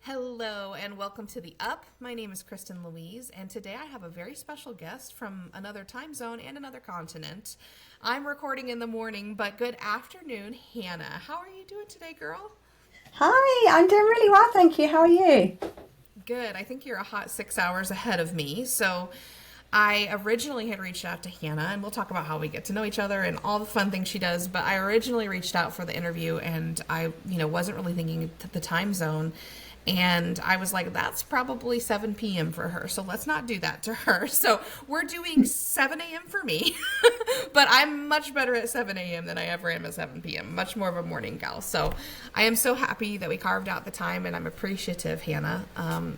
Hello and welcome to the Up. My name is Kristin Louise, and today I have a very special guest from another time zone and another continent. I'm recording in the morning, but good afternoon, Hannah. How are you doing today, girl? Hi, I'm doing really well, thank you. How are you? Good. I think you're a hot 6 hours ahead of me. So I originally had reached out to Hannah, and we'll talk about how we get to know each other and all the fun things she does. But I originally reached out for the interview, and I wasn't really thinking the time zone. And I was like, that's probably 7 p.m. for her. So let's not do that to her. So we're doing 7 a.m. for me. But I'm much better at 7 a.m. than I ever am at 7 p.m. Much more of a morning gal. So I am so happy that we carved out the time, and I'm appreciative, Hannah.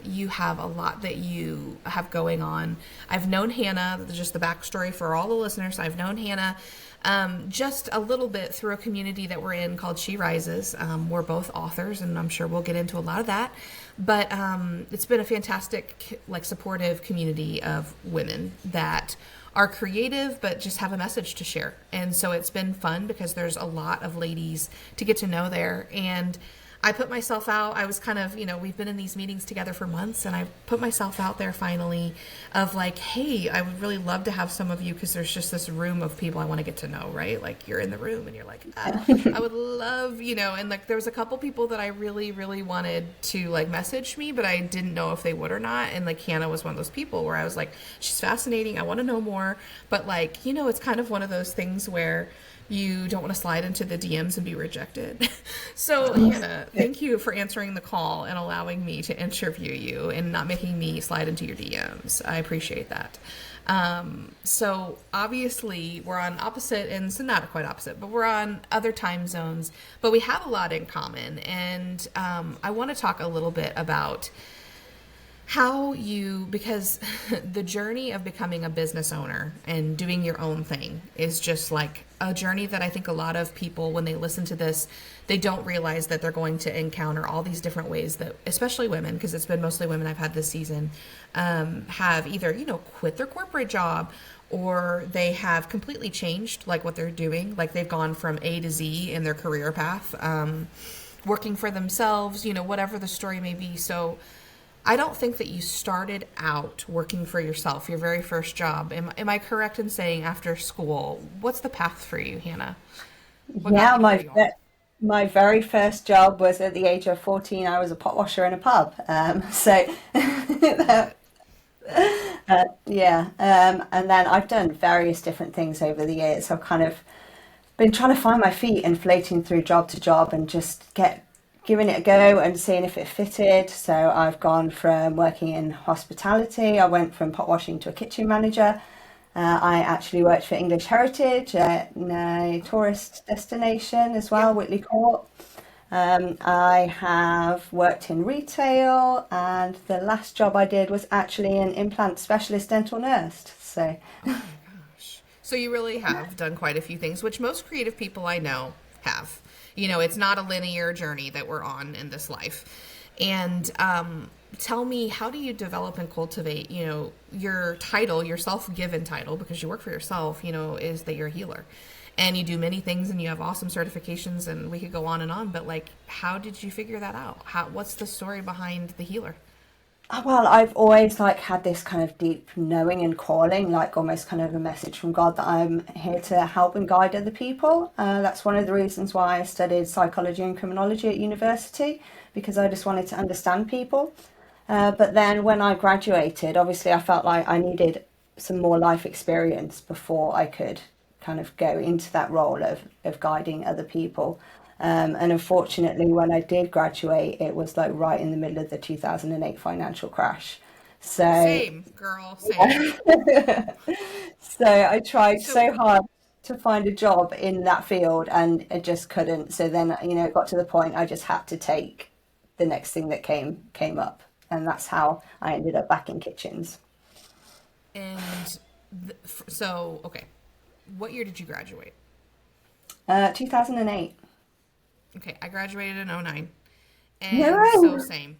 You have a lot that you have going on. I've known Hannah, just the backstory for all the listeners. I've known Hannah just a little bit through a community that we're in called She Rises. We're both authors, and I'm sure we'll get into a lot of that. But it's been a fantastic, supportive community of women that are creative but just have a message to share. And so it's been fun because there's a lot of ladies to get to know there. And I put myself out. I was kind of, we've been in these meetings together for months, and I put myself out there finally of like, hey, I would really love to have some of you, because there's just this room of people I want to get to know, right? Like, you're in the room and you're like, I would love, and like there was a couple people that I really, really wanted to like message me, but I didn't know if they would or not. And like Hannah was one of those people where I was like, she's fascinating. I want to know more. But like, it's kind of one of those things where you don't want to slide into the DMs and be rejected. So, Hannah, thank you for answering the call and allowing me to interview you and not making me slide into your DMs. I appreciate that. So obviously we're on opposite ends, and not quite opposite, but we're on other time zones, but we have a lot in common. And I want to talk a little bit about because the journey of becoming a business owner and doing your own thing is just like a journey that I think a lot of people, when they listen to this, they don't realize that they're going to encounter all these different ways that, especially women, because it's been mostly women I've had this season, have either, quit their corporate job, or they have completely changed like what they're doing. Like they've gone from A to Z in their career path, working for themselves, whatever the story may be. So I don't think that you started out working for yourself, your very first job. Am I correct in saying after school? What's the path for you, Hannah? What got Yeah, you to where you are? my very first job was at the age of 14. I was a pot washer in a pub. Love it. Yeah, and then I've done various different things over the years. I've kind of been trying to find my feet and floating through job to job and just giving it a go and seeing if it fitted. So I've gone from working in hospitality. I went from pot washing to a kitchen manager. I actually worked for English Heritage at a tourist destination as Yep. well, Whitley Court. I have worked in retail, and the last job I did was actually an implant specialist dental nurse. So, Oh my gosh. So you really have done quite a few things, which most creative people I know have. It's not a linear journey that we're on in this life. And tell me, how do you develop and cultivate, your title, your self-given title, because you work for yourself, is that you're a healer. And you do many things, and you have awesome certifications, and we could go on and on, but like, how did you figure that out? What's the story behind the healer? well, I've always had this kind of deep knowing and calling, like almost kind of a message from God that I'm here to help and guide other people. That's one of the reasons why I studied psychology and criminology at university, because I just wanted to understand people. But then when I graduated, obviously I felt like I needed some more life experience before I could kind of go into that role of guiding other people. And unfortunately, when I did graduate, it was like right in the middle of the 2008 financial crash. So, Same, girl, same. so I tried So so hard to find a job in that field, and I just couldn't. So then, it got to the point I just had to take the next thing that came up, and that's how I ended up back in kitchens. and okay, what year did you graduate? 2008. Okay, I graduated in '09. No And so way. same.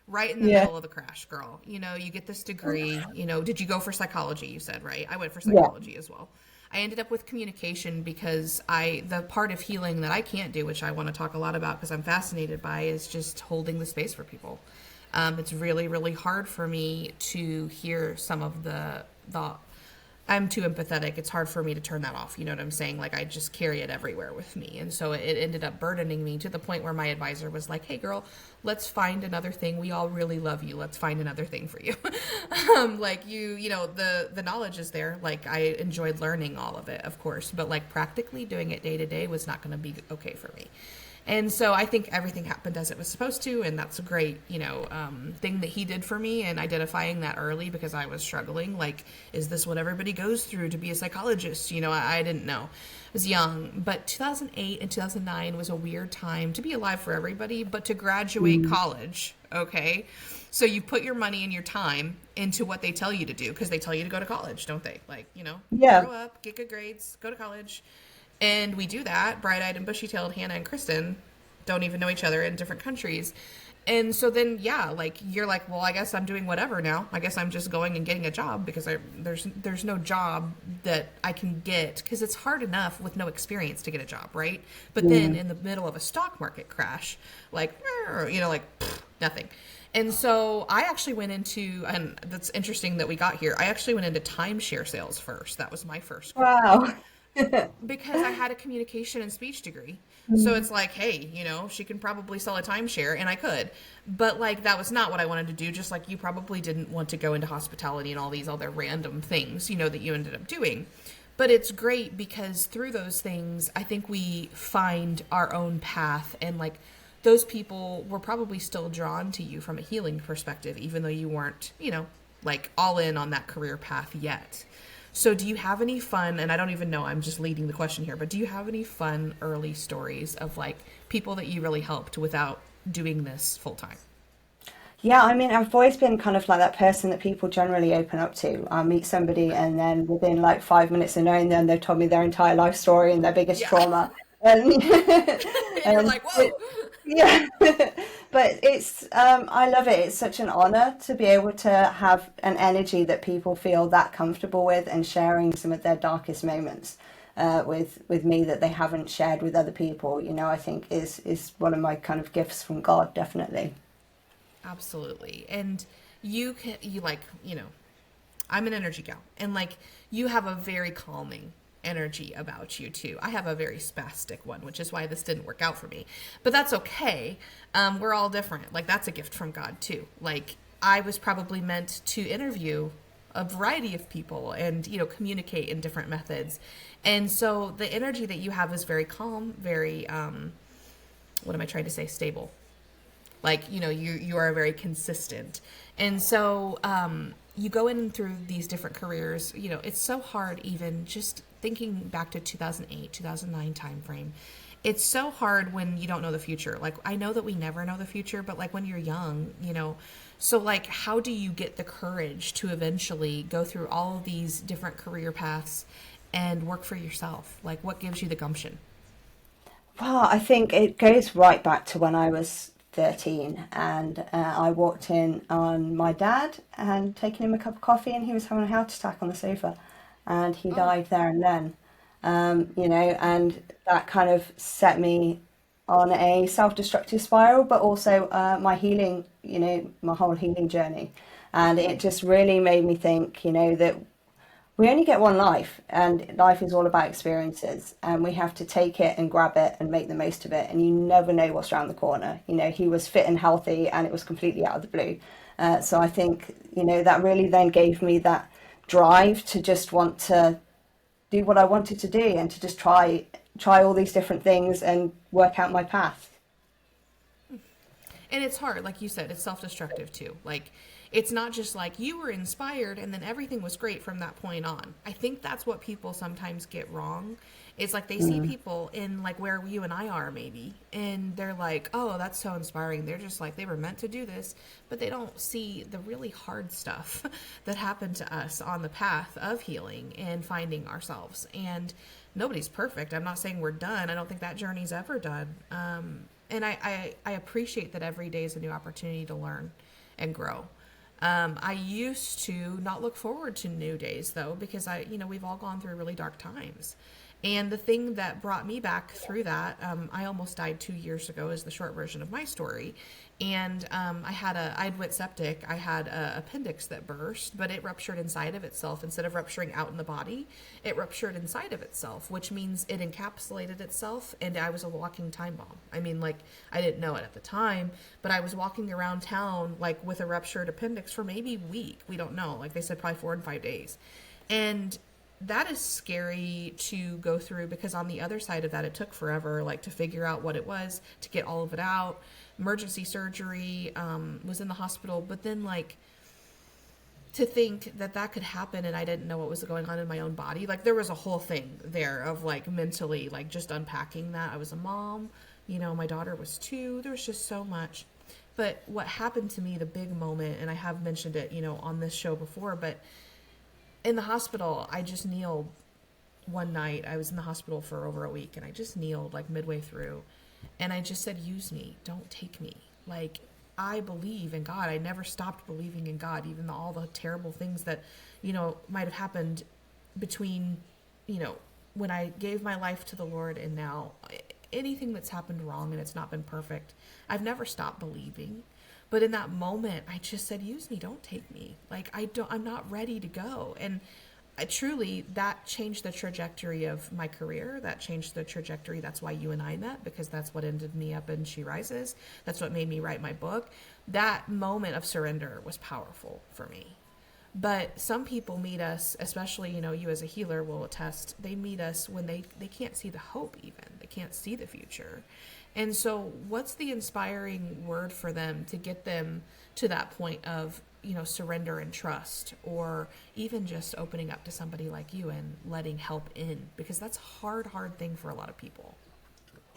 Right in the Yeah, middle of the crash, girl. You get this degree. Did you go for psychology? You said, right? I went for yeah, psychology as well. I ended up with communication because the part of healing that I can't do, which I want to talk a lot about because I'm fascinated by, is just holding the space for people. It's really, really hard for me to hear some of the I'm too empathetic. It's hard for me to turn that off. You know what I'm saying? Like, I just carry it everywhere with me. And so it ended up burdening me to the point where my advisor was like, hey, girl, let's find another thing. We all really love you. Let's find another thing for you. Like, the knowledge is there. Like, I enjoyed learning all of it, of course. But, like, practically doing it day to day was not going to be okay for me. And so I think everything happened as it was supposed to, and that's a great, thing that he did for me, and identifying that early because I was struggling. Like, is this what everybody goes through to be a psychologist? I didn't know. I was young, but 2008 and 2009 was a weird time to be alive for everybody, but to graduate college, okay? So you put your money and your time into what they tell you to do, because they tell you to go to college, don't they? Like, Yeah. grow up, get good grades, go to college. And we do that. Bright-eyed and bushy-tailed Hannah and Kristin don't even know each other in different countries. And so then, yeah, like, you're like, well, I guess I'm doing whatever now. I guess I'm just going and getting a job because there's no job that I can get, because it's hard enough with no experience to get a job, right? But then in the middle of a stock market crash, like, nothing. And so I actually went into, and that's interesting that we got here, I actually went into timeshare sales first. That was my first career. Wow. Because I had a communication and speech degree. So it's like, hey, she can probably sell a timeshare, and I could. But, like, that was not what I wanted to do, just like you probably didn't want to go into hospitality and all these other random things, that you ended up doing. But it's great because through those things, I think we find our own path, and, like, those people were probably still drawn to you from a healing perspective, even though you weren't, like, all in on that career path yet. So do you have any fun, and I don't even know, I'm just leading the question here, but do you have any fun early stories of, like, people that you really helped without doing this full time? Yeah, I mean, I've always been kind of like that person that people generally open up to. I meet somebody, and then within like 5 minutes of knowing them, they've told me their entire life story and their biggest Yeah. trauma. And, And you're and like, whoa. yeah, but I love it. It's such an honor to be able to have an energy that people feel that comfortable with, and sharing some of their darkest moments with me that they haven't shared with other people. I think is one of my kind of gifts from God, definitely. Absolutely. And I'm an energy gal, and, like, you have a very calming energy about you too. I have a very spastic one, which is why this didn't work out for me. But that's okay. We're all different. Like, that's a gift from God too. Like, I was probably meant to interview a variety of people and, communicate in different methods. And so the energy that you have is very calm, very, what am I trying to say? Stable. Like, you are very consistent. And so you go in through these different careers. It's so hard, even just thinking back to 2008, 2009 timeframe. It's so hard when you don't know the future. Like, I know that we never know the future, but, like, when you're young, so, like, how do you get the courage to eventually go through all of these different career paths and work for yourself? Like, what gives you the gumption? Well, I think it goes right back to when I was 13, and I walked in on my dad and taking him a cup of coffee, and he was having a heart attack on the sofa, and he Oh, died there and then. And that kind of set me on a self-destructive spiral, but also my healing, my whole healing journey. And it just really made me think, that we only get one life, and life is all about experiences, and we have to take it and grab it and make the most of it. And you never know what's around the corner. He was fit and healthy, and it was completely out of the blue. So I think, that really then gave me that drive to just want to do what I wanted to do, and to just try all these different things and work out my path. and it's hard, like you said, it's self-destructive too. Like, it's not just like you were inspired and then everything was great from that point on. I think that's what people sometimes get wrong. It's like they see people in, like, where you and I are maybe, and they're like, oh, that's so inspiring. They're just like, they were meant to do this, but they don't see the really hard stuff that happened to us on the path of healing and finding ourselves. And nobody's perfect. I'm not saying we're done. I don't think that journey's ever done. And I appreciate that every day is a new opportunity to learn and grow. I used to not look forward to new days though, because we've all gone through really dark times. And the thing that brought me back through that, I almost died 2 years ago, is the short version of my story. And I'd went septic. I had a appendix that burst, but it ruptured inside of itself. Instead of rupturing out in the body, it ruptured inside of itself, which means it encapsulated itself. And I was a walking time bomb. I mean, like, I didn't know it at the time, but I was walking around town, like, with a ruptured appendix for maybe a week. We don't know. Like they said, probably 4 and 5 days. And that is scary to go through, because on the other side of that, it took forever, like, to figure out what it was, to get all of it out. Emergency surgery, was in the hospital, but then, like, to think that that could happen and I didn't know what was going on in my own body. Like, there was a whole thing there of, like, mentally, like, just unpacking that. I was a mom, my daughter was 2. There was just so much. But what happened to me, the big moment, and I have mentioned it, on this show before, but in the hospital, I just kneeled one night. I was in the hospital for over a week, and I just kneeled, like, midway through, and I just said, use me, don't take me. Like, I believe in God. I never stopped believing in God, even though all the terrible things that, might have happened between, when I gave my life to the Lord and now. Anything that's happened wrong and it's not been perfect, I've never stopped believing. But in that moment, I just said, use me, don't take me. Like, I'm not ready to go. And truly, that changed the trajectory of my career. That changed the trajectory. That's why you and I met, because that's what ended me up in She Rises. That's what made me write my book. That moment of surrender was powerful for me. But some people meet us, especially, you as a healer will attest, they meet us when they can't see the hope even. They can't see the future. And so what's the inspiring word for them to get them to that point of, surrender and trust, or even just opening up to somebody like you and letting help in? Because that's a hard thing for a lot of people.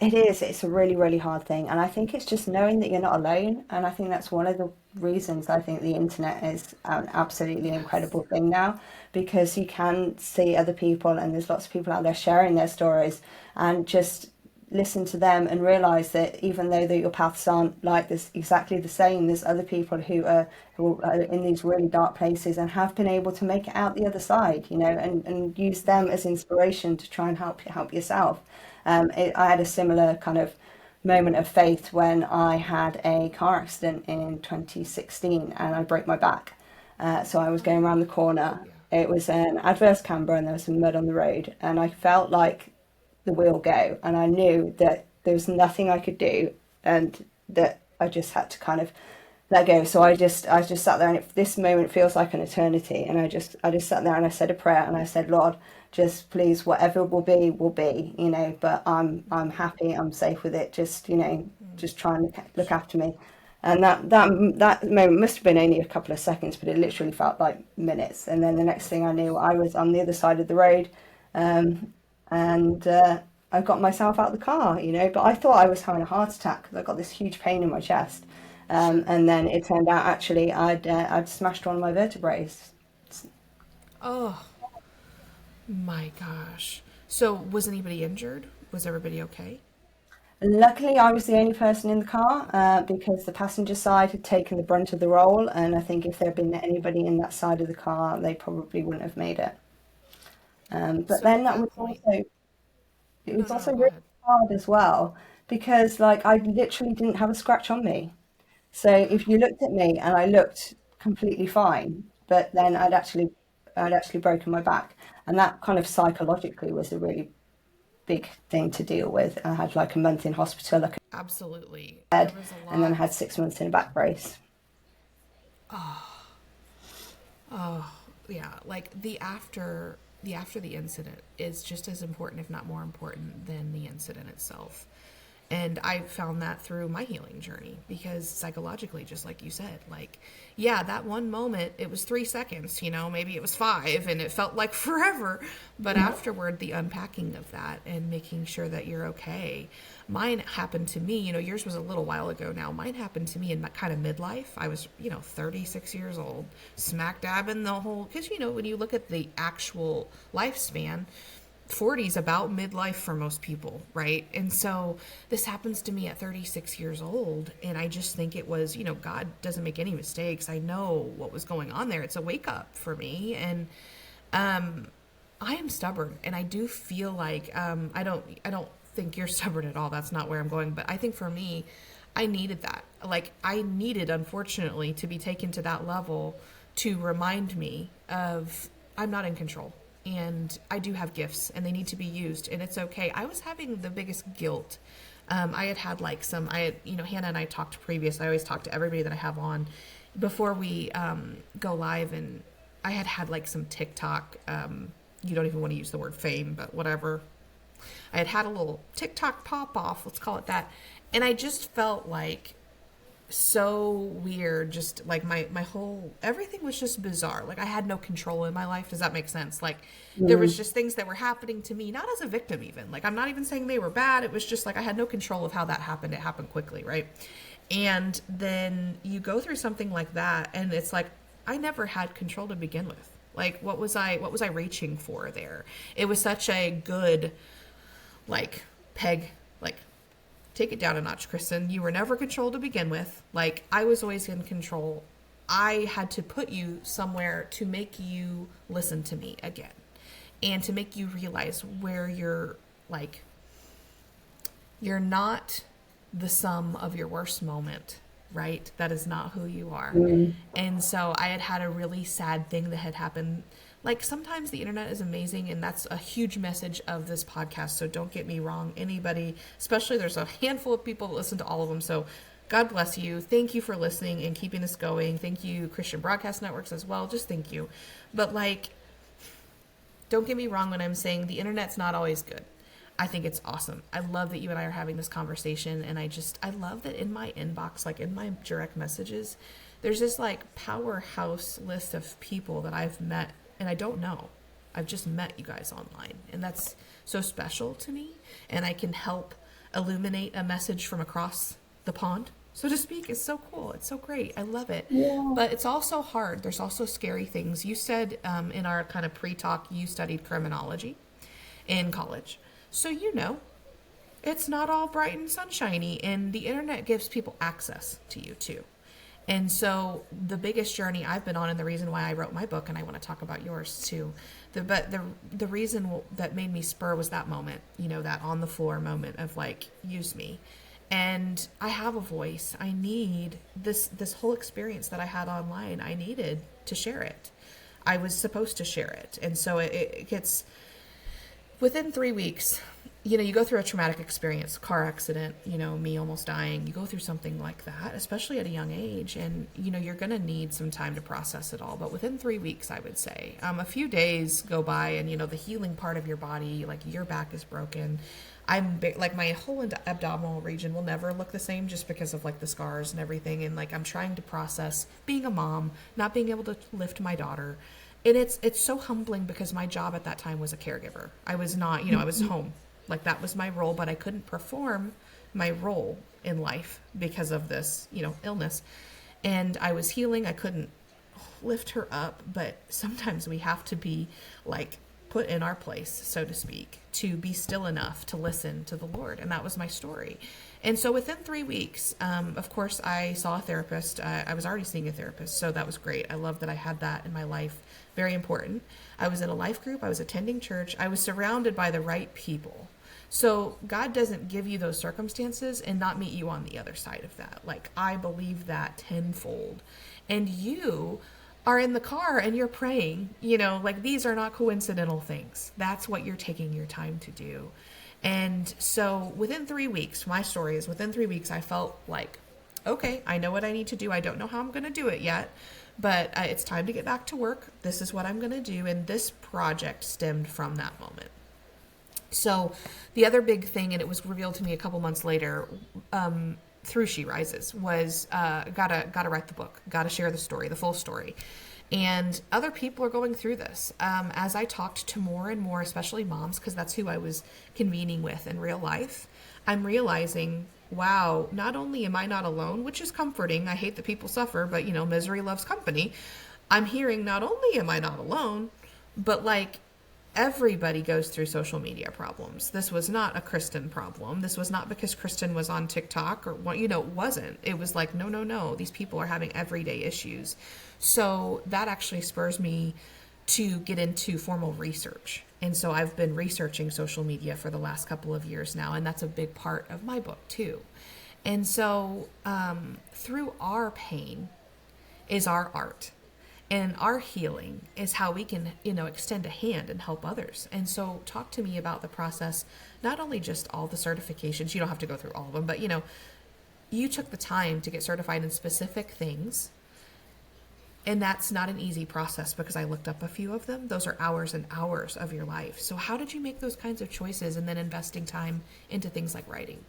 It is. It's a really, really hard thing. And I think it's just knowing that you're not alone. And I think that's one of the reasons I think the internet is an absolutely Yes. incredible thing now, because you can see other people and there's lots of people out there sharing their stories, and just listen to them and realize that even though that your paths aren't like this exactly the same, there's other people who are in these really dark places and have been able to make it out the other side, and use them as inspiration to try and help yourself. I had a similar kind of moment of faith when I had a car accident in 2016 and I broke my back. So I was going around the corner. Yeah. It was an adverse camber and there was some mud on the road, and I felt like the wheel go, and I knew that there was nothing I could do, and that I just had to kind of let go. So I just sat there, and this moment feels like an eternity. And I just sat there and I said a prayer and I said, Lord, just please, whatever will be, But I'm happy, I'm safe with it. Just try and look after me. And that moment must have been only a couple of seconds, but it literally felt like minutes. And then the next thing I knew, I was on the other side of the road, and I got myself out of the car, But I thought I was having a heart attack because I got this huge pain in my chest. Sure. And then it turned out actually I'd smashed one of my vertebrae. Oh my gosh. So was anybody injured? Was everybody okay? Luckily, I was the only person in the car, because the passenger side had taken the brunt of the roll, and I think if there had been anybody in that side of the car, they probably wouldn't have made it. But So then at that that was point, also it no, was no, also go really ahead. hard as well, because like I literally didn't have a scratch on me. So if you looked at me and I looked completely fine, but then I'd actually broken my back, and that kind of psychologically was a really big thing to deal with. I had like a month in hospital, like Absolutely. I There said, was a and then I lot. had 6 months in a back brace. Oh, yeah. Like the after the incident is just as important, if not more important, than the incident itself. And I found that through my healing journey, because psychologically, just like you said, like, yeah, that one moment, it was 3 seconds, maybe it was 5 and it felt like forever. But afterward, the unpacking of that and making sure that you're okay. Mine happened to me, yours was a little while ago now. Mine happened to me in kind of midlife. I was, 36 years old, smack dab in the whole, because, when you look at the actual lifespan, 40s about midlife for most people, right? And so this happens to me at 36 years old, and I just think it was, God doesn't make any mistakes. I know what was going on there. It's a wake up for me, and I am stubborn, and I do feel like I don't think you're stubborn at all. That's not where I'm going, but I think for me, I needed that. Like, I needed, unfortunately, to be taken to that level to remind me of I'm not in control. And I do have gifts, and they need to be used, and it's okay. I was having the biggest guilt. I had like Hannah and I talked previous. I always talk to everybody that I have on before we go live, and I had like some TikTok. You don't even want to use the word fame, but whatever. I had a little TikTok pop off, let's call it that, and I just felt like so weird. Just like my whole everything was just bizarre. Like I had no control in my life. Does that make sense? Like there was just things that were happening to me, not as a victim even. Like I'm not even saying they were bad. It was just like I had no control of how that happened. It happened quickly, right? And then you go through something like that, and it's like I never had control to begin with. Like what was I reaching for there? It was such a good like peg, like take it down a notch, Kristin. You were never controlled to begin with. Like, I was always in control. I had to put you somewhere to make you listen to me again. And to make you realize where you're not the sum of your worst moment, right? That is not who you are. And so I had a really sad thing that had happened. Like sometimes the internet is amazing, and that's a huge message of this podcast. So don't get me wrong. Anybody, especially there's a handful of people that listen to all of them. So God bless you. Thank you for listening and keeping this going. Thank you, Christian Broadcast Networks as well. Just thank you. But like, don't get me wrong when I'm saying the internet's not always good. I think it's awesome. I love that you and I are having this conversation. And I love that in my inbox, like in my direct messages, there's this like powerhouse list of people that I've met. And I don't know. I've just met you guys online. And that's so special to me. And I can help illuminate a message from across the pond, so to speak. It's so cool. It's so great. I love it. Yeah. But it's also hard. There's also scary things. You said in our kind of pre-talk, you studied criminology in college. So it's not all bright and sunshiny. And the internet gives people access to you too. And so the biggest journey I've been on, and the reason why I wrote my book, and I want to talk about yours too, the reason that made me spur was that moment, that on the floor moment of like, use me. And I have a voice. I need this whole experience that I had online. I needed to share it. I was supposed to share it. And so it gets within 3 weeks. You go through a traumatic experience, car accident, me almost dying. You go through something like that, especially at a young age, and, you're going to need some time to process it all. But within 3 weeks, I would say, a few days go by and, the healing part of your body, like your back is broken. Like my whole abdominal region will never look the same just because of like the scars and everything. And like, I'm trying to process being a mom, not being able to lift my daughter. And it's so humbling because my job at that time was a caregiver. I was not, I was home. Like that was my role, but I couldn't perform my role in life because of this, illness. And I was healing. I couldn't lift her up, but sometimes we have to be like put in our place, so to speak, to be still enough to listen to the Lord. And that was my story. And so within 3 weeks, of course, I saw a therapist. I was already seeing a therapist, so that was great. I love that I had that in my life. Very important. I was in a life group. I was attending church. I was surrounded by the right people. So God doesn't give you those circumstances and not meet you on the other side of that. Like, I believe that tenfold. And you are in the car and you're praying, like these are not coincidental things. That's what you're taking your time to do. And so within 3 weeks, my story is within 3 weeks, I felt like, okay, I know what I need to do. I don't know how I'm going to do it yet, but it's time to get back to work. This is what I'm going to do. And this project stemmed from that moment. So the other big thing, and it was revealed to me a couple months later, through She Rises, was gotta write the book, gotta share the story, the full story. And other people are going through this. As I talked to more and more, especially moms, because that's who I was convening with in real life, I'm realizing, wow, not only am I not alone, which is comforting. I hate that people suffer, but misery loves company. I'm hearing not only am I not alone, but like everybody goes through social media problems. This was not a Kristin problem. This was not because Kristin was on TikTok or what, it wasn't. It was like, no. These people are having everyday issues. So that actually spurs me to get into formal research. And so I've been researching social media for the last couple of years now, and that's a big part of my book too. And so through our pain is our art. And our healing is how we can, extend a hand and help others. And so talk to me about the process, not only just all the certifications, you don't have to go through all of them, but, you took the time to get certified in specific things. And that's not an easy process because I looked up a few of them. Those are hours and hours of your life. So how did you make those kinds of choices and then investing time into things like writing?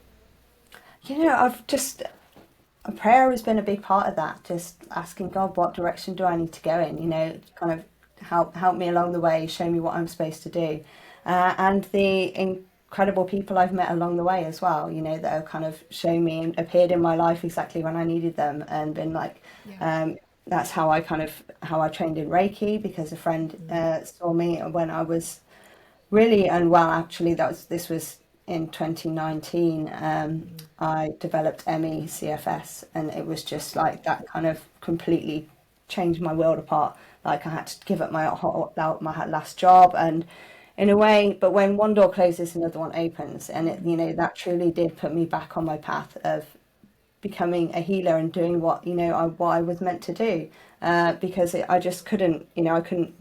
Prayer has been a big part of that. Just asking God, what direction do I need to go in? Kind of help me along the way, show me what I'm supposed to do. And the incredible people I've met along the way as well, that have kind of shown me and appeared in my life exactly when I needed them and been like, that's how I trained in Reiki, because a friend saw me when I was really unwell. Actually, this was in 2019. I developed ME/CFS, and it was just like that kind of completely changed my world apart. Like I had to give up my last job, and in a way, but when one door closes, another one opens, and that truly did put me back on my path of becoming a healer and doing what I was meant to do, because I just couldn't I couldn't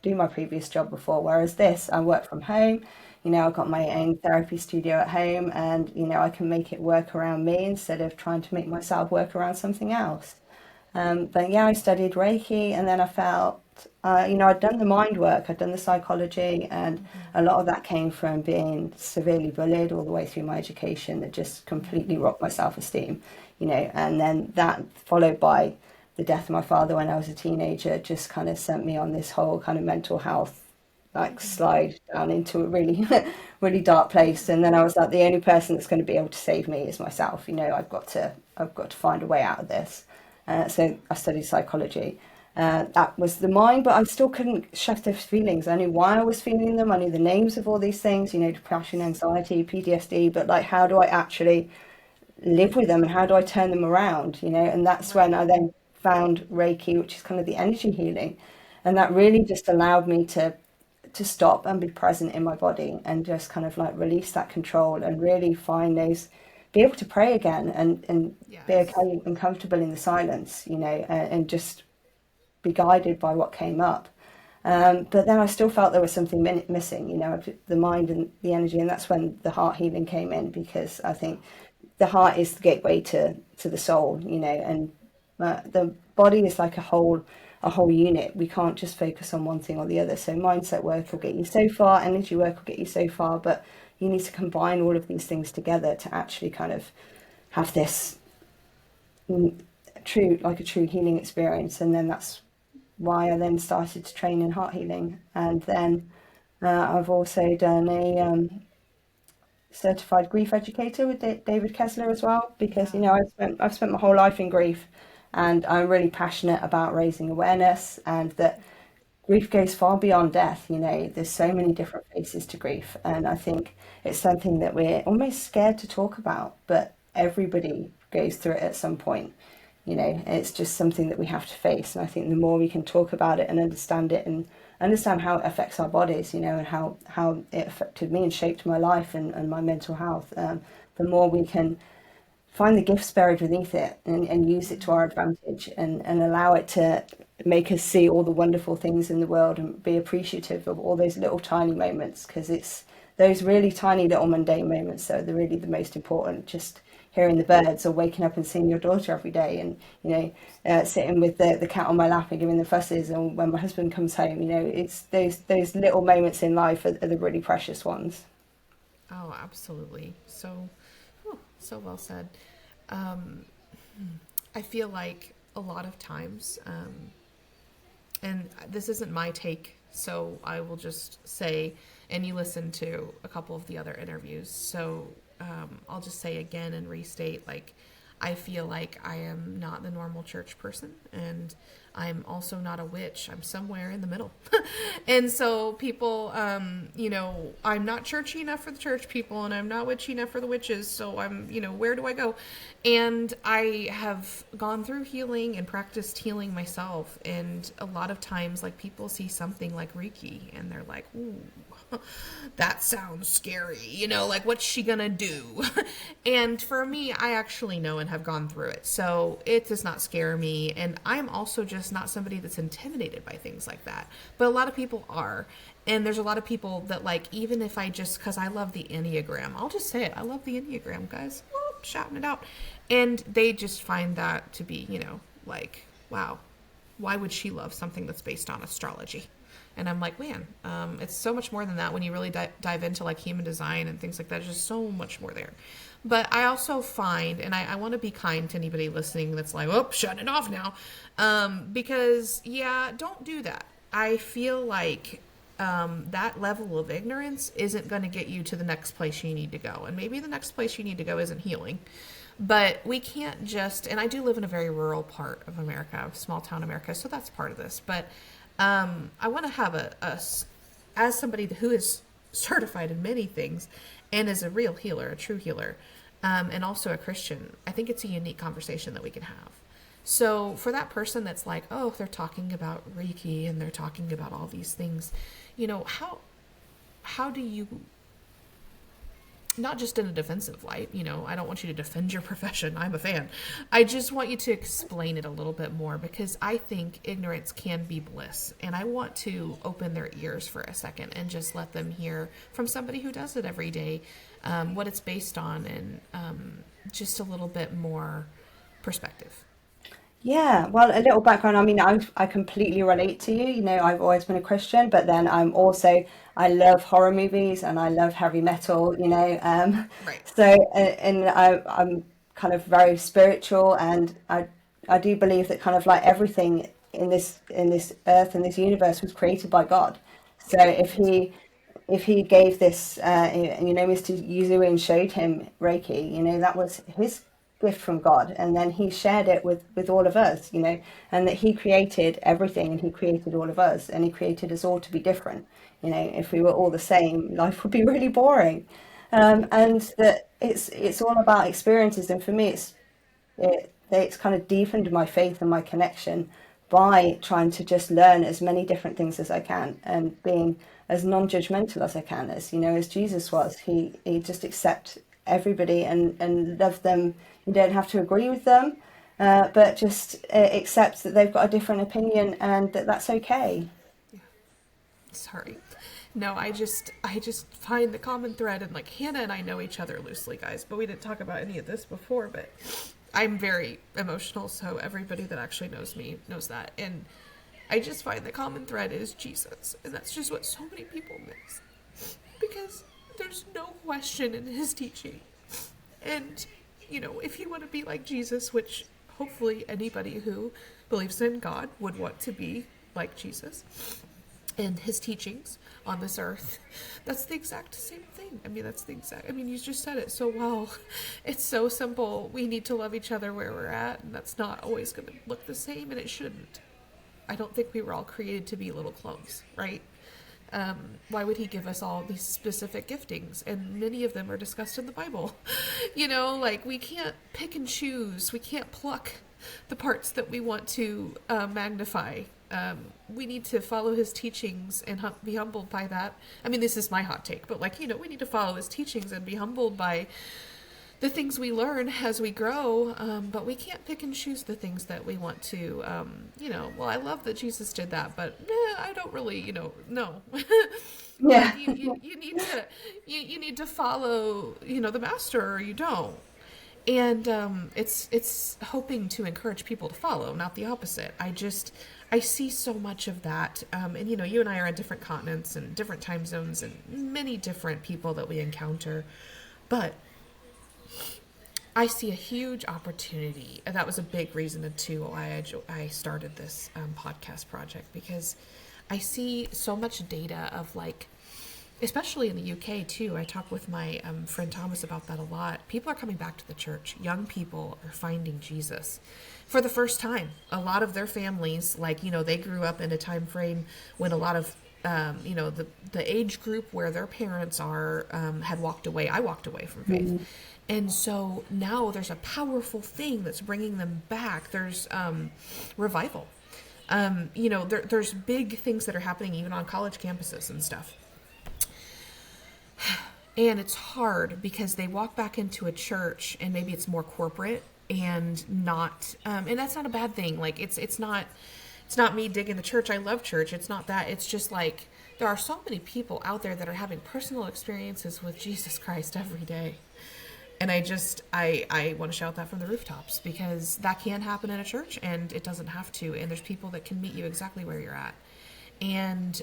do my previous job before. Whereas this, I work from home. I've got my own therapy studio at home, and I can make it work around me instead of trying to make myself work around something else. But yeah, I studied Reiki, and then I felt I'd done the mind work, I'd done the psychology, and a lot of that came from being severely bullied all the way through my education that just completely rocked my self-esteem. And then that followed by the death of my father when I was a teenager just kind of sent me on this whole kind of mental health like slide down into a really really dark place. And then I was like, the only person that's going to be able to save me is myself. I've got to find a way out of this. So I studied psychology. That was the mind, but I still couldn't shut those feelings. I knew why I was feeling them. I knew the names of all these things, depression, anxiety, PTSD, but like, how do I actually live with them and how do I turn them around? And that's when I then found Reiki, which is kind of the energy healing. And that really just allowed me to stop and be present in my body and just kind of like release that control and really be able to pray again and be okay and comfortable in the silence, and just be guided by what came up. But then I still felt there was something missing, the mind and the energy. And that's when the heart healing came in, because I think the heart is the gateway to the soul, and the body is like a whole unit. We can't just focus on one thing or the other. So mindset work will get you so far, energy work will get you so far, but you need to combine all of these things together to actually kind of have this a true healing experience. And then that's why I then started to train in heart healing. And then I've also done a certified grief educator with David Kessler as well, because I've spent my whole life in grief, and I'm really passionate about raising awareness, and that grief goes far beyond death. There's so many different faces to grief, and I think it's something that we're almost scared to talk about, but everybody goes through it at some point. It's just something that we have to face, and I think the more we can talk about it and understand it and understand how it affects our bodies, and how it affected me and shaped my life and my mental health, the more we can find the gifts buried beneath it and use it to our advantage, and allow it to make us see all the wonderful things in the world and be appreciative of all those little tiny moments, because it's those really tiny little mundane moments that are really the most important. Just hearing the birds, or waking up and seeing your daughter every day, and sitting with the cat on my lap and giving the fusses, and when my husband comes home, it's those little moments in life are the really precious ones. Oh, absolutely. So well said. I feel like a lot of times, and this isn't my take, so I will just say, and you listen to a couple of the other interviews, so I'll just say again and restate, like, I feel like I am not the normal church person, and I'm also not a witch. I'm somewhere in the middle. And so people, I'm not churchy enough for the church people, and I'm not witchy enough for the witches. So I'm, where do I go? And I have gone through healing and practiced healing myself. And a lot of times, like, people see something like Reiki and they're like, ooh, that sounds scary, like, what's she gonna do? And for me, I actually know and have gone through it, so it does not scare me. And I'm also just not somebody that's intimidated by things like that, but a lot of people are. And there's a lot of people that, like, even if I just, because I love the Enneagram, I'll just say it, I love the Enneagram, guys. Whoop, shouting it out. And they just find that to be, like, wow, why would she love something that's based on astrology? And I'm like, man, it's so much more than that when you really dive into, like, human design and things like that. There's just so much more there. But I also find, and I want to be kind to anybody listening that's like, oh, shut it off now. Because, yeah, don't do that. I feel like that level of ignorance isn't going to get you to the next place you need to go. And maybe the next place you need to go isn't healing. But we can't just, and I do live in a very rural part of America, small town America, so that's part of this. But I want to have as somebody who is certified in many things and is a real healer, a true healer, and also a Christian, I think it's a unique conversation that we can have. So for that person that's like, oh, they're talking about Reiki and they're talking about all these things, how do you, not just in a defensive light, I don't want you to defend your profession. I'm a fan. I just want you to explain it a little bit more, because I think ignorance can be bliss. And I want to open their ears for a second and just let them hear from somebody who does it every day, what it's based on, and just a little bit more perspective. Yeah, well, a little background. I mean, I completely relate to you. I've always been a Christian, but then I love horror movies and I love heavy metal. Right. So, I'm kind of very spiritual, and I do believe that kind of like everything in this earth and this universe was created by God. So if he gave this, Mr. Yuzuin showed him Reiki, that was his gift from God, and then he shared it with all of us, and that he created everything, and he created all of us, and he created us all to be different. If we were all the same, life would be really boring. And that it's all about experiences, and for me, it's kind of deepened my faith and my connection by trying to just learn as many different things as I can, and being as non-judgmental as I can, as Jesus was. He just accept everybody and love them. You don't have to agree with them, but just accept that they've got a different opinion, and that's okay. Sorry. No, I just find the common thread, and, like, Hannah and I know each other loosely, guys, but we didn't talk about any of this before, but I'm very emotional, so everybody that actually knows me knows that. And I just find the common thread is Jesus, and that's just what so many people miss, because there's no question in his teaching. And, if you want to be like Jesus, which hopefully anybody who believes in God would want to be like Jesus and his teachings on this earth, that's the exact same thing. You just said it so well. It's so simple. We need to love each other where we're at, and that's not always going to look the same, and it shouldn't. I don't think we were all created to be little clones, right? Why would he give us all these specific giftings? And many of them are discussed in the Bible. Like, we can't pick and choose. We can't pluck the parts that we want to magnify. We need to follow his teachings and be humbled by that. I mean, this is my hot take, but, like, we need to follow his teachings and be humbled by the things we learn as we grow, but we can't pick and choose the things that we want to, well, I love that Jesus did that, but I don't really, no. Yeah. Like, you need to follow, the master, or you don't. And it's hoping to encourage people to follow, not the opposite. I see so much of that. And, you and I are on different continents and different time zones and many different people that we encounter. But I see a huge opportunity. And that was a big reason, too, why I started this podcast project, because I see so much data of, like, especially in the UK too. I talk with my friend Thomas about that a lot. People are coming back to the church. Young people are finding Jesus for the first time. A lot of their families, like, they grew up in a time frame when a lot of the age group where their parents are had walked away. I walked away from faith. And so now there's a powerful thing that's bringing them back. There's revival. There's big things that are happening even on college campuses and stuff. And it's hard because they walk back into a church and maybe it's more corporate and not, and that's not a bad thing. Like it's not me digging the church. I love church. It's not that. It's just like there are so many people out there that are having personal experiences with Jesus Christ every day. And I want to shout that from the rooftops because that can happen in a church and it doesn't have to. And there's people that can meet you exactly where you're at. And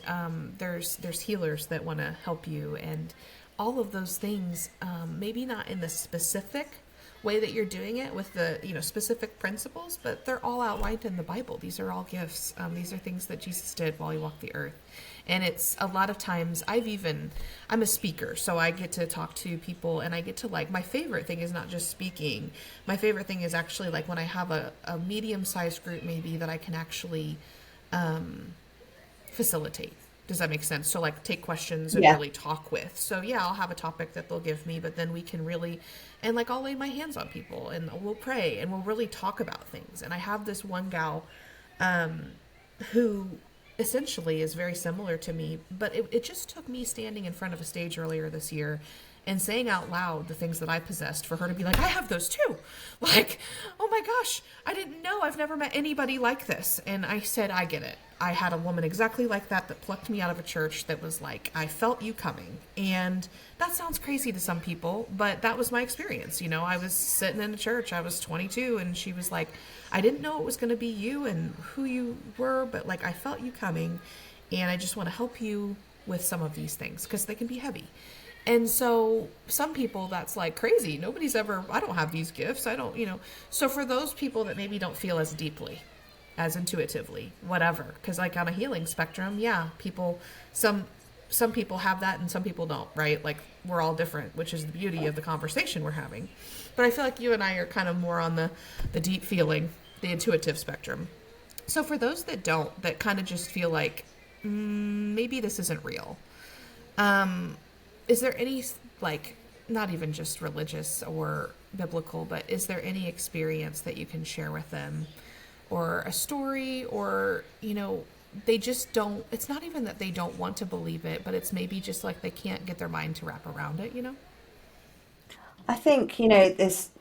there's healers that want to help you and all of those things, maybe not in the specific way that you're doing it with the specific principles, but they're all outlined in the Bible. These are all gifts. These are things that Jesus did while he walked the earth. And it's a lot of times I'm a speaker, so I get to talk to people and I get to my favorite thing is not just speaking. My favorite thing is actually when I have a medium-sized group maybe that I can actually facilitate. Does that make sense? So take questions and really talk with. So I'll have a topic that they'll give me, but then we can really, and I'll lay my hands on people and we'll pray and we'll really talk about things. And I have this one gal who essentially is very similar to me, but it just took me standing in front of a stage earlier this year and saying out loud the things that I possessed for her to be like, I have those too. Oh my gosh, I didn't know. I've never met anybody like this. And I said, I get it. I had a woman exactly like that plucked me out of a church that was like, I felt you coming. And that sounds crazy to some people, but that was my experience. I was sitting in a church, I was 22, and she was like, I didn't know it was going to be you and who you were, but I felt you coming, and I just want to help you with some of these things because they can be heavy. And so some people that's crazy. I don't have these gifts. I don't, So for those people that maybe don't feel as deeply, as intuitively, whatever, because on a healing spectrum, some people have that and some people don't, right? We're all different, which is the beauty of the conversation we're having. But I feel like you and I are kind of more on the deep feeling, the intuitive spectrum. So for those that don't, that kind of just feel maybe this isn't real, is there any, not even just religious or biblical, but is there any experience that you can share with them or a story or, they just don't, it's not even that they don't want to believe it, but it's maybe just they can't get their mind to wrap around it, I think, this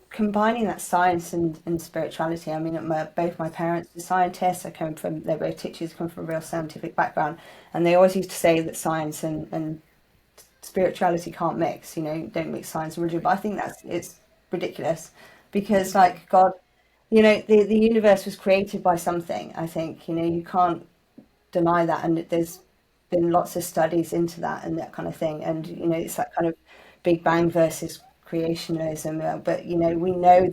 combining that science and spirituality. I mean, both my parents are scientists. They're both teachers, come from a real scientific background. And they always used to say that science and spirituality can't mix, don't mix science and religion. But I think it's ridiculous because God, the universe was created by something. I think, you can't deny that. And there's been lots of studies into that and that kind of thing. And, it's that kind of Big Bang versus creationism. But, we know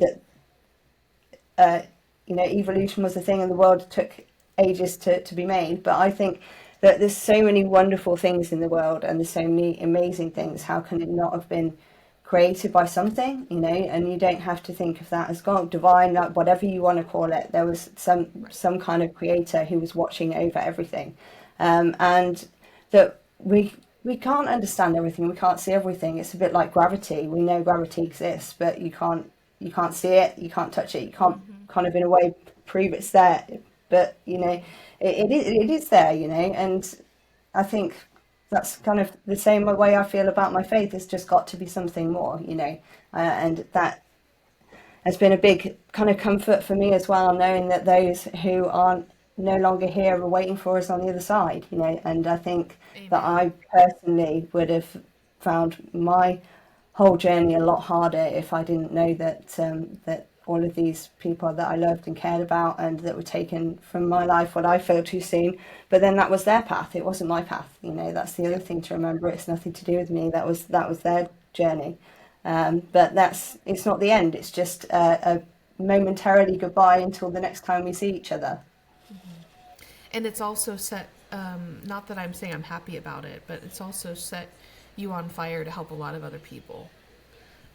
that, evolution was a thing and the world took ages to be made. But I think that there's so many wonderful things in the world and there's so many amazing things. How can it not have been created by something, and you don't have to think of that as God, divine, whatever you want to call it. There was some kind of creator who was watching over everything, and that we can't understand everything, we can't see everything. It's a bit like gravity. We know gravity exists, but you can't see it, you can't touch it, you can't kind of in a way prove it's there, but it is there, and I think that's kind of the same way I feel about my faith. It's just got to be something more, and that has been a big kind of comfort for me as well, knowing that those who are no longer here are waiting for us on the other side, and I think Amen. that I personally would have found my whole journey a lot harder if I didn't know that all of these people that I loved and cared about and that were taken from my life, what I feel too soon. But then that was their path. It wasn't my path. That's the other thing to remember. It's nothing to do with me. That was their journey. But it's not the end. It's just a momentarily goodbye until the next time we see each other. And it's also set not that I'm saying I'm happy about it, but it's also set you on fire to help a lot of other people.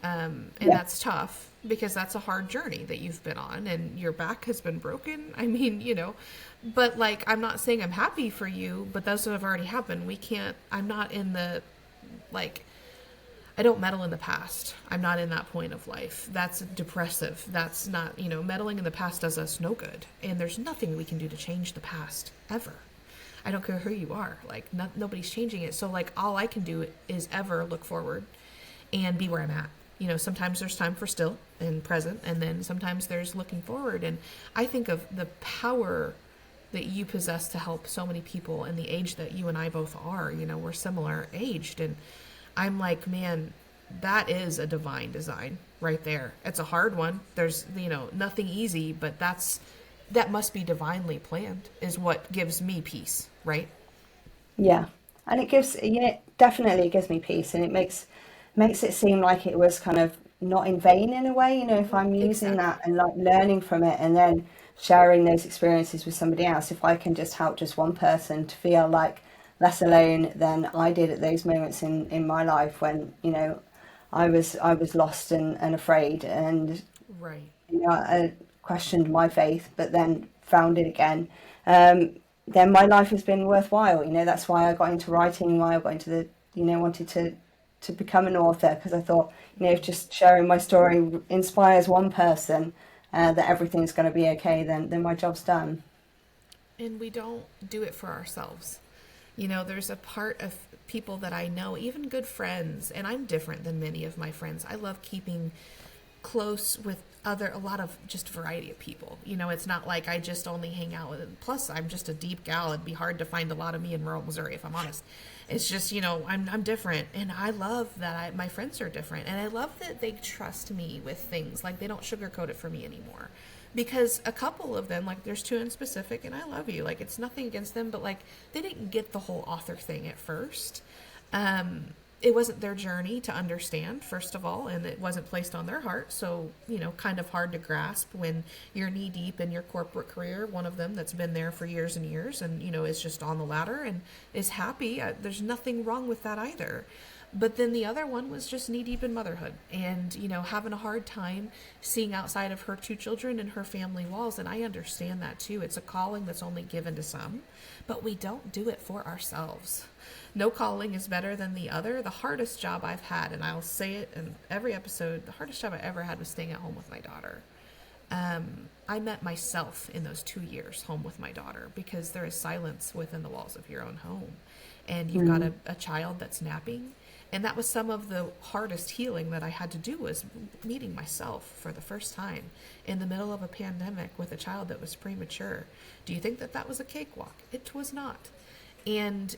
And Yeah. that's tough because that's a hard journey that you've been on and your back has been broken. I mean, but like, I'm not saying I'm happy for you, but those have already happened. I'm not in the, like, I don't meddle in the past. I'm not in that point of life. That's depressive. That's not, meddling in the past does us no good. And there's nothing we can do to change the past ever. I don't care who you are. Like, nobody's changing it. So, like, all I can do is ever look forward and be where I'm at. Sometimes there's time for still and present, and then sometimes there's looking forward. And I think of the power that you possess to help so many people in the age that you and I both are. We're similar aged, and I'm like, man, that is a divine design right there. It's a hard one. There's, nothing easy, but that must be divinely planned is what gives me peace, right? Yeah. And it gives, definitely gives me peace, and it makes it seem like it was kind of not in vain in a way, if I'm using that Exactly. and like learning from it and then sharing those experiences with somebody else. If I can just help just one person to feel like less alone than I did at those moments in my life when, I was lost and afraid, and Right. I questioned my faith, but then found it again. Then my life has been worthwhile. That's why I got into writing, why I got into wanted to become an author, because I thought, if just sharing my story inspires one person, that everything's going to be okay, then my job's done. And we don't do it for ourselves. There's a part of people that I know, even good friends, and I'm different than many of my friends. I love keeping close with a lot of just variety of people. It's not like I just only hang out with, plus I'm just a deep gal. It'd be hard to find a lot of me in rural Missouri, if I'm honest. It's just, I'm different, and I love that my friends are different, and I love that they trust me with things. Like, they don't sugarcoat it for me anymore. Because a couple of them, like, there's two in specific, and I love you. Like, it's nothing against them, but like, they didn't get the whole author thing at first. Um, it wasn't their journey to understand, first of all, and it wasn't placed on their heart. So, kind of hard to grasp when you're knee deep in your corporate career. One of them that's been there for years and years and, is just on the ladder and is happy. There's nothing wrong with that either. But then the other one was just knee deep in motherhood and, having a hard time seeing outside of her two children and her family walls. And I understand that too. It's a calling that's only given to some, but we don't do it for ourselves. No calling is better than the other. The hardest job I've had, and I'll say it in every episode, the hardest job I ever had was staying at home with my daughter. I met myself in those 2 years home with my daughter because there is silence within the walls of your own home. And you've got Mm. a child that's napping. And that was some of the hardest healing that I had to do, was meeting myself for the first time in the middle of a pandemic with a child that was premature. Do you think that that was a cakewalk? It was not. And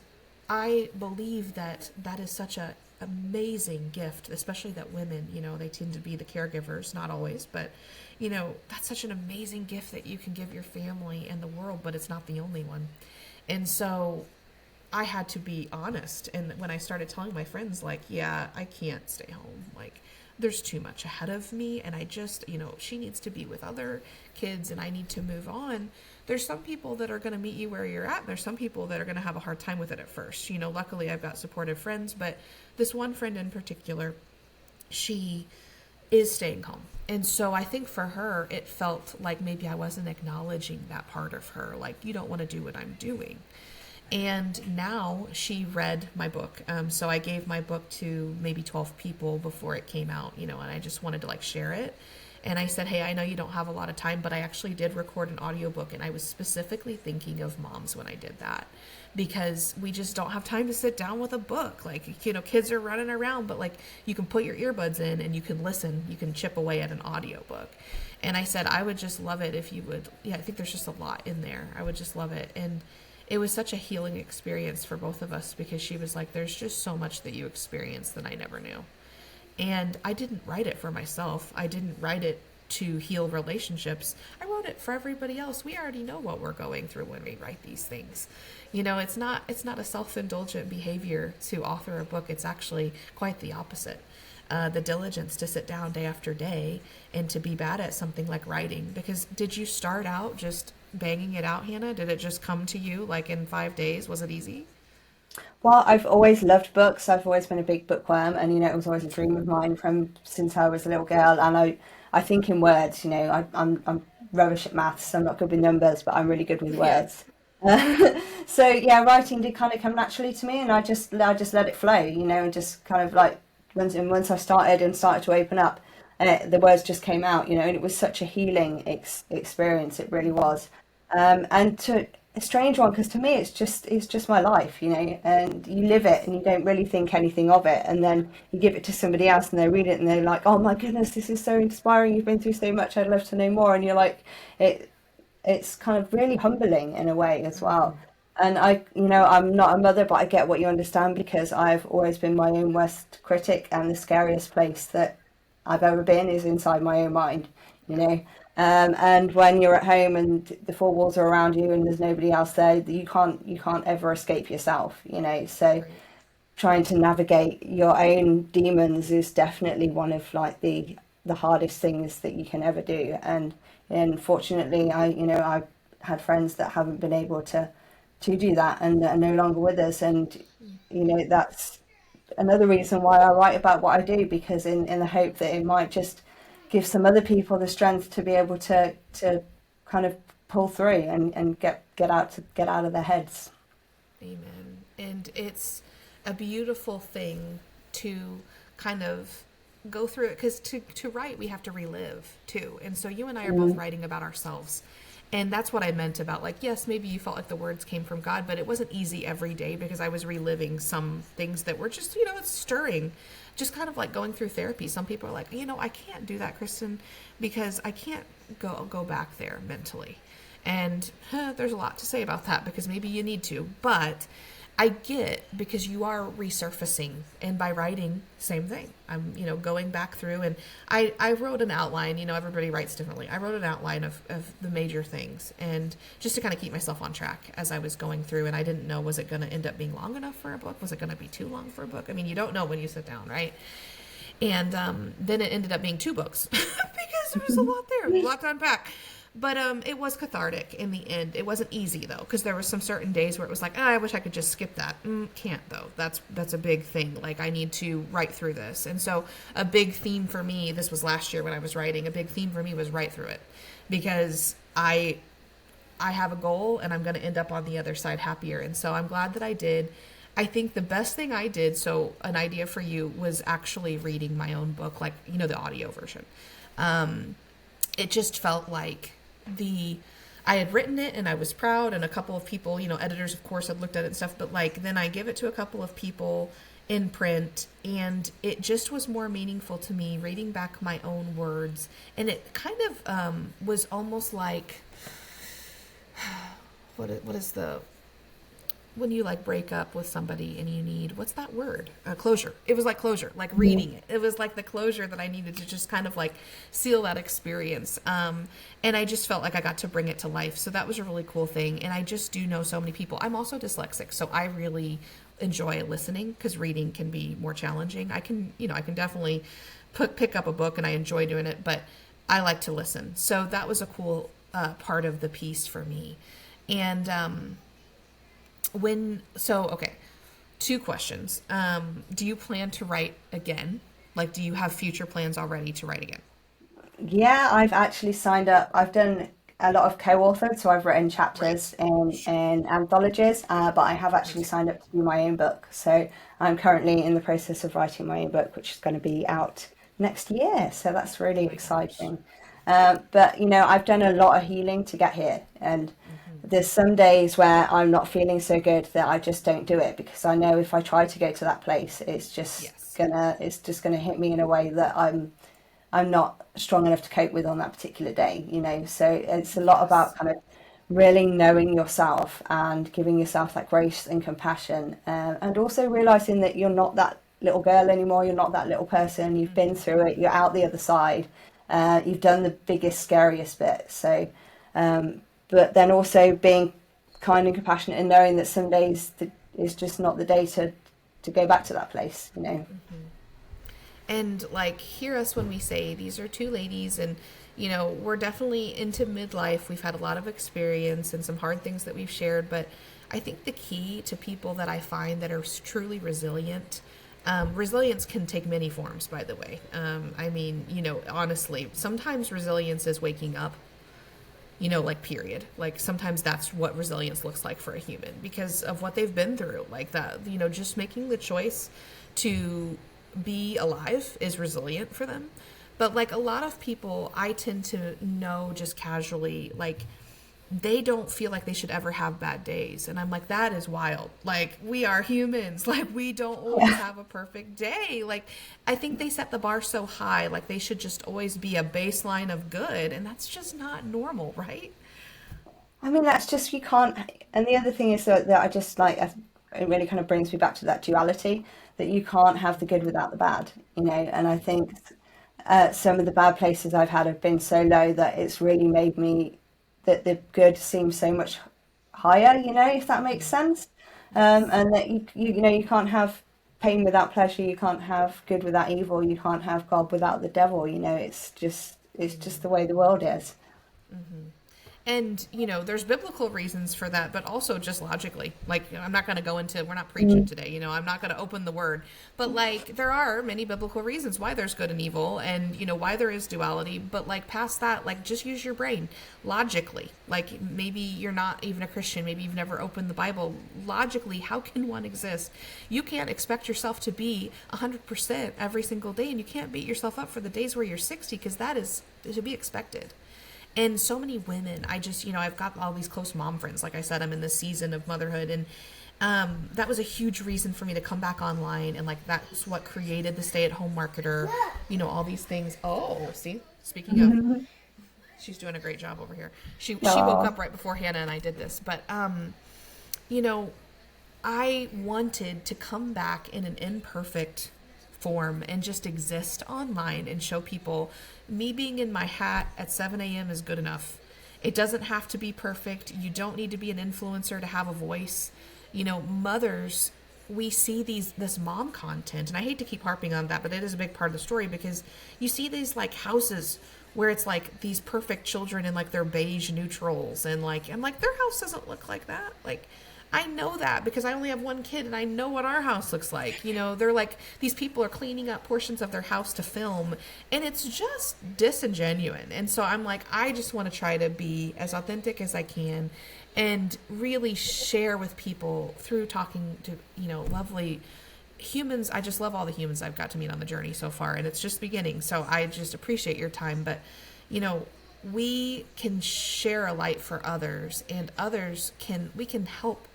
I believe that that is such a amazing gift, especially that women, they tend to be the caregivers, not always, but that's such an amazing gift that you can give your family and the world, but it's not the only one. And so I had to be honest. And when I started telling my friends, like, yeah, I can't stay home. Like, there's too much ahead of me. And I just, she needs to be with other kids and I need to move on. There's some people that are going to meet you where you're at. And there's some people that are going to have a hard time with it at first. Luckily I've got supportive friends, but this one friend in particular, she is staying home. And so I think for her, it felt like maybe I wasn't acknowledging that part of her. Like, you don't want to do what I'm doing. And now she read my book. So I gave my book to maybe 12 people before it came out, and I just wanted to like share it. And I said, hey, I know you don't have a lot of time, but I actually did record an audiobook. And I was specifically thinking of moms when I did that, because we just don't have time to sit down with a book. Like, kids are running around, but like, you can put your earbuds in and you can listen, you can chip away at an audiobook. And I said, I would just love it if you would. Yeah, I think there's just a lot in there. I would just love it. And it was such a healing experience for both of us, because she was like, there's just so much that you experienced that I never knew. And I didn't write it for myself. I didn't write it to heal relationships. I wrote it for everybody else. We already know what we're going through when we write these things. It's not a self-indulgent behavior to author a book. It's actually quite the opposite. The diligence to sit down day after day and to be bad at something like writing. Because did you start out just banging it out, Hannah? Did it just come to you like in 5 days? Was it easy? Well, I've always loved books. I've always been a big bookworm, and it was always a dream of mine from since I was a little girl. And I think in words. I'm rubbish at maths. I'm not good with numbers, but I'm really good with Yeah. words. So yeah, writing did kind of come naturally to me, and I just let it flow. And just kind of like once I started to open up, the words just came out. And it was such a healing experience. It really was. And to a strange one because to me it's just my life, and you live it and you don't really think anything of it, and then you give it to somebody else and they read it and they're like, oh my goodness, this is so inspiring, you've been through so much, I'd love to know more. And you're like, it it's kind of really humbling in a way as well. And I'm not a mother, but I get what you understand because I've always been my own worst critic, and the scariest place that I've ever been is inside my own mind, you know. And when you're at home and the four walls are around you and there's nobody else there, you can't ever escape yourself. So Right. trying to navigate your own demons is definitely one of like the hardest things that you can ever do. And fortunately, I've had friends that haven't been able to do that and are no longer with us. And that's another reason why I write about what I do, because in the hope that it might just give some other people the strength to be able to kind of pull through and get out of their heads. Amen. And it's a beautiful thing to kind of go through it because to write, we have to relive too. And so you and I are both Mm, writing about ourselves. And that's what I meant about like, yes, maybe you felt like the words came from God, but it wasn't easy every day because I was reliving some things that were just, it's stirring, just kind of like going through therapy. Some people are like, I can't do that, Kristen, because I can't go back there mentally. And there's a lot to say about that because maybe you need to, but I get because you are resurfacing, and by writing, same thing. I'm, going back through, and I wrote an outline. Everybody writes differently. I wrote an outline of the major things, and just to kind of keep myself on track as I was going through. And I didn't know, was it going to end up being long enough for a book? Was it going to be too long for a book? I mean, you don't know when you sit down, right? And then it ended up being two books because there was a lot there, a lot to unpack. But it was cathartic in the end. It wasn't easy though, because there were some certain days where it was like, I wish I could just skip that. Can't though. That's a big thing. Like I need to write through this. And so a big theme for me, this was last year when I was writing. A big theme for me was write through it, because I have a goal and I'm going to end up on the other side happier. And so I'm glad that I did. I think the best thing I did, so an idea for you, was actually reading my own book, like, the audio version. It just felt like I had written it and I was proud, and a couple of people, editors of course had looked at it and stuff, but like then I give it to a couple of people in print, and it just was more meaningful to me reading back my own words. And it kind of was almost like, what is the when you like break up with somebody and you need, what's that word? Closure. It was like closure, like reading it. It was like the closure that I needed to just kind of like seal that experience. And I just felt like I got to bring it to life. So that was a really cool thing. And I just do know so many people. I'm also dyslexic, so I really enjoy listening because reading can be more challenging. I can definitely pick up a book and I enjoy doing it, but I like to listen. So that was a cool part of the piece for me. And, okay, two questions. Do you plan to write again? Like, do you have future plans already to write again? Yeah, I've actually signed up. I've done a lot of co-authored, so I've written Right. chapters in anthologies, but I have actually Nice. signed up to do my own book. So I'm currently in the process of writing my own book, which is going to be out next year. So that's Oh really my gosh. exciting. But I've done a lot of healing to get here, and Hmm. there's some days where I'm not feeling so good that I just don't do it because I know if I try to go to that place, Yes. it's just gonna hit me in a way that I'm not strong enough to cope with on that particular day. So it's a lot Yes. about kind of really knowing yourself and giving yourself that grace and compassion, and also realizing that you're not that little girl anymore. You're not that little person. You've been through it. You're out the other side. You've done the biggest, scariest bit. So, but then also being kind and compassionate and knowing that some days is just not the day to go back to that place. And like, hear us when we say these are two ladies, and we're definitely into midlife. We've had a lot of experience and some hard things that we've shared, but I think the key to people that I find that are truly resilient, resilience can take many forms, by the way. I mean, honestly, sometimes resilience is waking up, like period. Like sometimes that's what resilience looks like for a human because of what they've been through. Like that, just making the choice to be alive is resilient for them. But like a lot of people I tend to know just casually, like they don't feel like they should ever have bad days. And I'm like, that is wild. Like, we are humans. Like, we don't always have a perfect day. Like, I think they set the bar so high. Like, they should just always be a baseline of good. And that's just not normal, right? I mean, that's just, you can't. And the other thing is that I just like, it really kind of brings me back to that duality that you can't have the good without the bad, And I think some of the bad places I've had have been so low that it's really made me, that the good seems so much higher, if that makes sense. Yes. And that you can't have pain without pleasure, you can't have good without evil, you can't have God without the devil, it's just the way the world is. And, there's biblical reasons for that, but also just logically. Like, I'm not going to go into, we're not preaching Mm. today, I'm not going to open the word. But, like, there are many biblical reasons why there's good and evil and, why there is duality. But, like, past that, like, just use your brain logically. Like, maybe you're not even a Christian. Maybe you've never opened the Bible. Logically, how can one exist? You can't expect yourself to be 100% every single day. And you can't beat yourself up for the days where you're 60 because that is to be expected. And so many women, I just, I've got all these close mom friends. Like I said, I'm in this season of motherhood. And that was a huge reason for me to come back online. And like, that's what created the stay-at-home marketer, all these things. Oh, see, speaking of, she's doing a great job over here. She woke Oh, up right before Hannah and I did this. But, you know, I wanted to come back in an imperfect form and just exist online and show people me being in my hat at 7 a.m. is good enough. It doesn't have to be perfect. You don't need to be an influencer to have a voice. Mothers, we see this mom content, and I hate to keep harping on that, but it is a big part of the story because you see these like houses where it's like these perfect children in like their beige neutrals and like I'm like their house doesn't look like that. Like I know that because I only have one kid and I know what our house looks like. They're like, these people are cleaning up portions of their house to film and it's just disingenuous. And so I'm like, I just want to try to be as authentic as I can and really share with people through talking to, lovely humans. I just love all the humans I've got to meet on the journey so far and it's just beginning. So I just appreciate your time. But, we can share a light for others and we can help.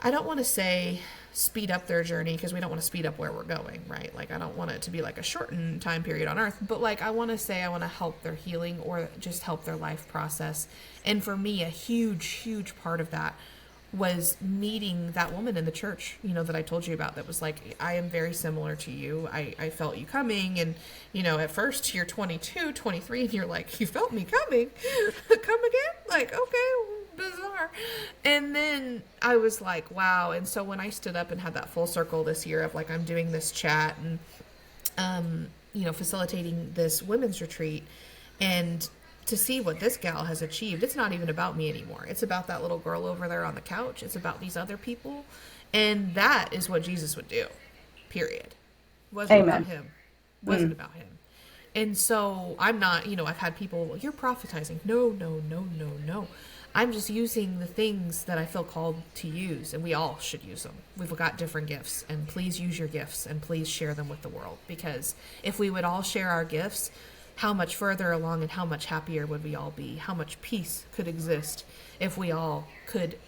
I don't want to say speed up their journey because we don't want to speed up where we're going, right? Like I don't want it to be like a shortened time period on earth, but like I want to say I want to help their healing or just help their life process. And for me, a huge, huge part of that was meeting that woman in the church, that I told you about that was like, I am very similar to you. I felt you coming. And, at first you're 22, 23, and you're like, you felt me coming. Come again? Like, okay, bizarre. And then I was like, wow. And so when I stood up and had that full circle this year of like, I'm doing this chat and, facilitating this women's retreat and to see what this gal has achieved, it's not even about me anymore. It's about that little girl over there on the couch. It's about these other people. And that is what Jesus would do, period. Wasn't about amen. him. Wasn't Mm. about him. And so I'm not, I've had people, well, you're prophetizing. No, no, no, no, no. I'm just using the things that I feel called to use, and we all should use them. We've got different gifts, and please use your gifts, and please share them with the world. Because if we would all share our gifts, how much further along and how much happier would we all be? How much peace could exist if we all could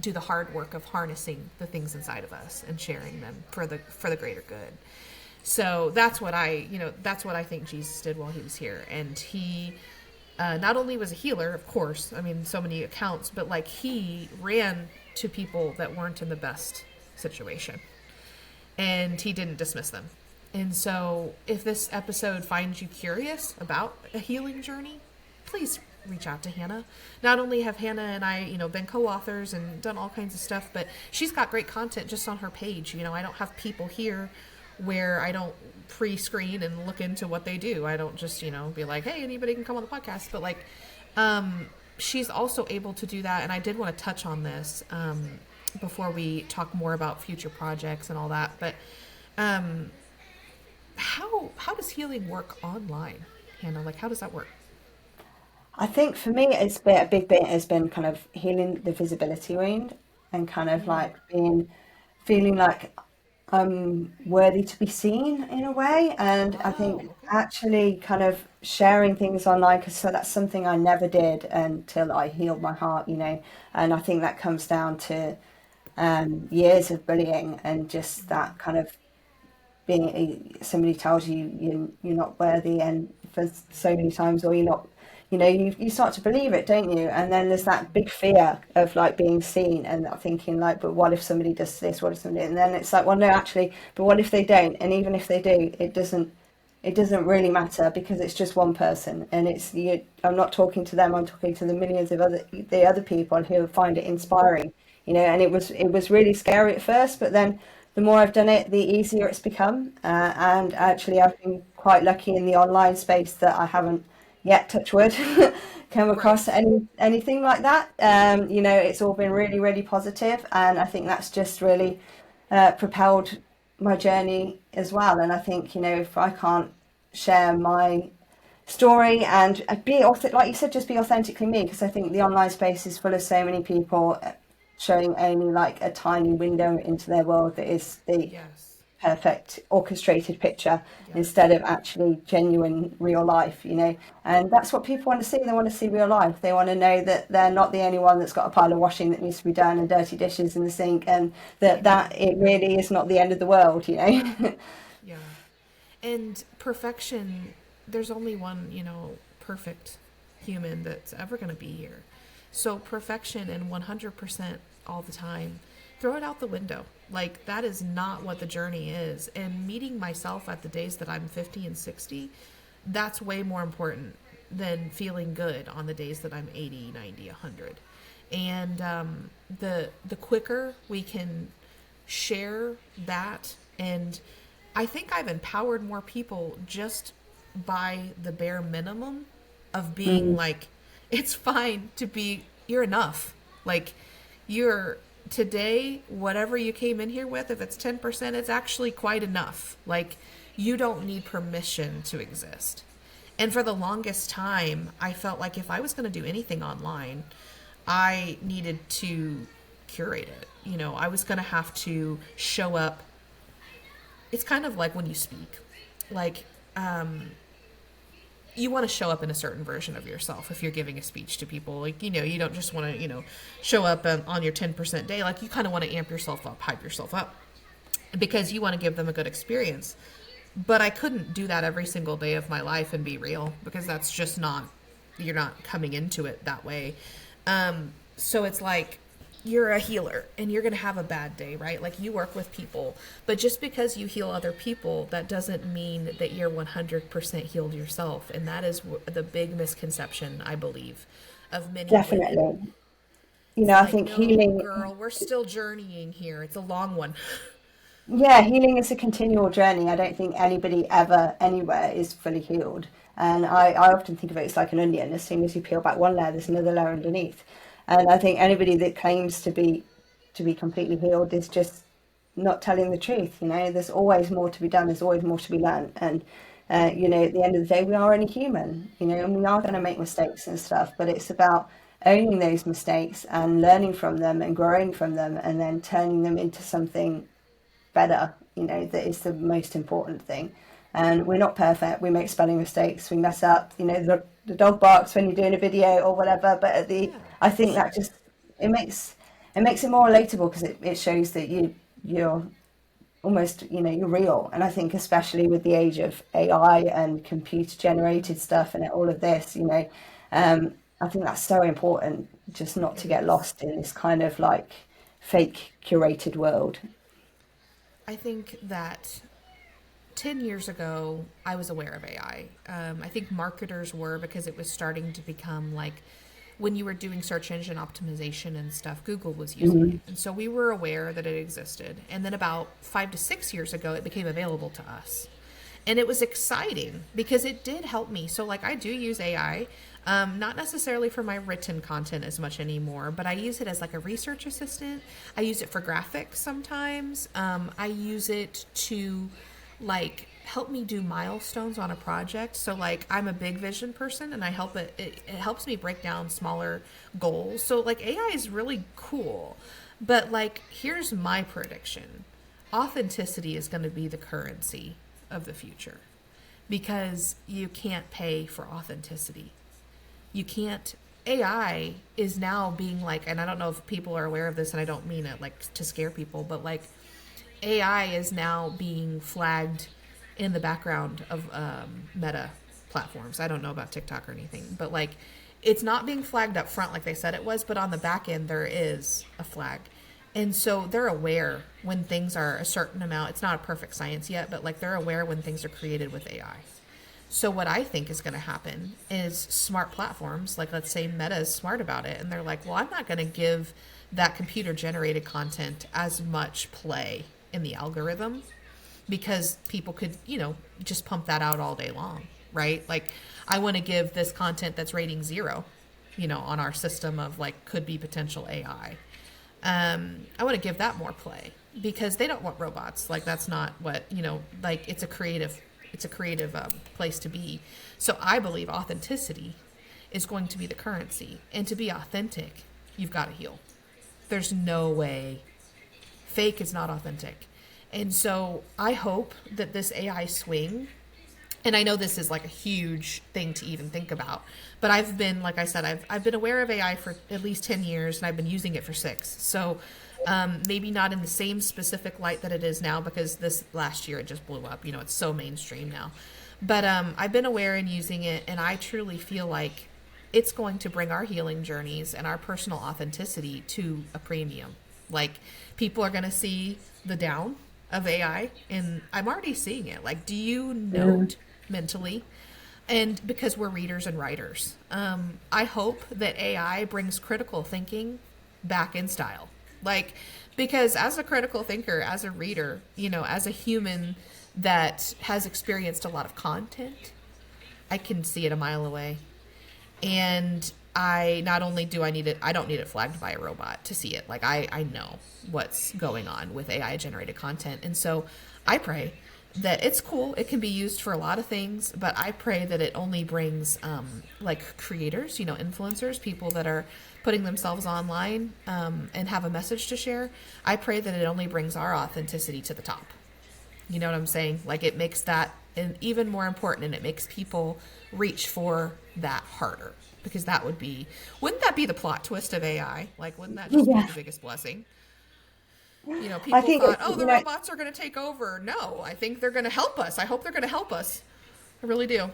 do the hard work of harnessing the things inside of us and sharing them for the greater good. So that's what I think Jesus did while he was here. And he not only was a healer, of course, I mean, so many accounts, but like he ran to people that weren't in the best situation and he didn't dismiss them. And so if this episode finds you curious about a healing journey, please reach out to Hannah. Not only have Hannah and I, been co-authors and done all kinds of stuff, but she's got great content just on her page. I don't have people here where I don't pre-screen and look into what they do. I don't just, be like, hey, anybody can come on the podcast. But like, she's also able to do that. And I did want to touch on this before we talk more about future projects and all that. But how does healing work online, Hannah? Like, how does that work? I think for me, it's been a big bit has been kind of healing the visibility wound and kind of Mm. like being feeling like I'm worthy to be seen in a way. And I Oh, think okay. actually kind of sharing things online, because so that's something I never did until I healed my heart, And I think that comes down to years of bullying and just that kind of being somebody tells you're not worthy, and for so many times, or you're not, you start to believe it, don't you? And then there's that big fear of like being seen and thinking like, but what if somebody does this, what if somebody, and then it's like, well, no, actually, but what if they don't? And even if they do, it doesn't really matter, because it's just one person, and it's you. I'm not talking to them, I'm talking to the millions of other people who find it inspiring, and it was really scary at first, but then the more I've done it, the easier it's become. And actually, I've been quite lucky in the online space that I haven't yet, touch wood, come across Right. anything like that. It's all been really, really positive, and I think that's just really propelled my journey as well. And I think, if I can't share my story and like you said, just be authentically me, because I think the online space is full of so many people showing only like a tiny window into their world that is the Yes. perfect orchestrated picture, Yes. instead of actually genuine real life, and that's what people want to see. They want to see real life. They want to know that they're not the only one that's got a pile of washing that needs to be done and dirty dishes in the sink, and that Amen. it really is not the end of the world. Yeah. And perfection, there's only one, perfect human that's ever going to be here. So perfection and 100% all the time, throw it out the window. Like, that is not what the journey is. And meeting myself at the days that I'm 50 and 60, that's way more important than feeling good on the days that I'm 80, 90, 100. And the quicker we can share that, and I think I've empowered more people just by the bare minimum of being Mm, like, it's fine to be, you're enough. Like, you're today, whatever you came in here with, if it's 10%, it's actually quite enough. Like, you don't need permission to exist. And for the longest time, I felt like if I was going to do anything online, I needed to curate it. I was going to have to show up. It's kind of like when you speak. Like, you want to show up in a certain version of yourself if you're giving a speech to people. Like, you don't just want to, show up on your 10% day. Like, you kind of want to amp yourself up, hype yourself up, because you want to give them a good experience. But I couldn't do that every single day of my life and be real, because that's just not, you're not coming into it that way. So it's like, you're a healer and you're going to have a bad day, right? Like, you work with people, but just because you heal other people, that doesn't mean that you're 100% healed yourself. And that is the big misconception, I believe, of many women. definitely. It's I like, think no, healing. girl, we're still journeying here. It's a long one. Yeah, healing is a continual journey. I don't think anybody ever, anywhere, is fully healed. And I often think of it as like an onion. As soon as you peel back one layer, there's another layer underneath. And I think anybody that claims to be completely healed is just not telling the truth. There's always more to be done. There's always more to be learned. And at the end of the day, we are only human. And we are going to make mistakes and stuff. But it's about owning those mistakes and learning from them and growing from them, and then turning them into something better, that is the most important thing. And we're not perfect. We make spelling mistakes. We mess up. The dog barks when you're doing a video or whatever. But Yeah, I for think that sure. just it makes it more relatable, because it shows that you're almost, you're real. And I think especially with the age of AI and computer generated stuff and all of this, I think that's so important, just not It to get is. lost in this kind of like fake curated world. I think that 10 years ago, I was aware of AI. I think marketers were, because it was starting to become like when you were doing search engine optimization and stuff, Google was using it. And so we were aware that it existed. And then about 5 to 6 years ago, it became available to us. And it was exciting because it did help me. So like I do use AI, not necessarily for my written content as much anymore, but I use it as like a research assistant. I use it for graphics sometimes. I use it to like help me do milestones on a project. So like I'm a big vision person and I help it helps me break down smaller goals. So like AI is really cool. But like here's my prediction. Authenticity is going to be the currency of the future because you can't pay for authenticity. You can't. AI is now being like, and I don't know if people are aware of this and I don't mean it like to scare people, but like AI is now being flagged in the background of Meta platforms. I don't know about TikTok or anything, but like it's not being flagged up front like they said it was, but on the back end there is a flag. And so they're aware when things are a certain amount. It's not a perfect science yet, but like they're aware when things are created with AI. So what I think is going to happen is smart platforms, like let's say Meta is smart about it, and they're like, well, I'm not going to give that computer generated content as much play in the algorithm because people could, just pump that out all day long, right? Like I want to give this content that's rating 0, on our system of like could be potential AI. I want to give that more play because they don't want robots. Like that's not what, like it's a creative place to be. So I believe authenticity is going to be the currency, and to be authentic, you've got to heal. There's no way. Fake is not authentic. And so I hope that this AI swing, and I know this is like a huge thing to even think about, but I've been, like I said, I've been aware of AI for at least 10 years and I've been using it for 6. So maybe not in the same specific light that it is now because this last year it just blew up. It's so mainstream now. But I've been aware and using it, and I truly feel like it's going to bring our healing journeys and our personal authenticity to a premium. Like people are going to see the down of AI, and I'm already seeing it. Like, do you note mentally? And because we're readers and writers, I hope that AI brings critical thinking back in style. Like, because as a critical thinker, as a reader, as a human that has experienced a lot of content, I can see it a mile away. And I not only do I need it, I don't need it flagged by a robot to see it. Like I know what's going on with AI generated content. And so I pray that it's cool. It can be used for a lot of things, but I pray that it only brings like creators, influencers, people that are putting themselves online and have a message to share. I pray that it only brings our authenticity to the top. You know what I'm saying? Like it makes that even more important, and it makes people reach for that harder, because wouldn't that be the plot twist of AI? Like, wouldn't that just be the biggest blessing? People thought, the robots are going to take over. No, I think they're going to help us. I hope they're going to help us. I really do.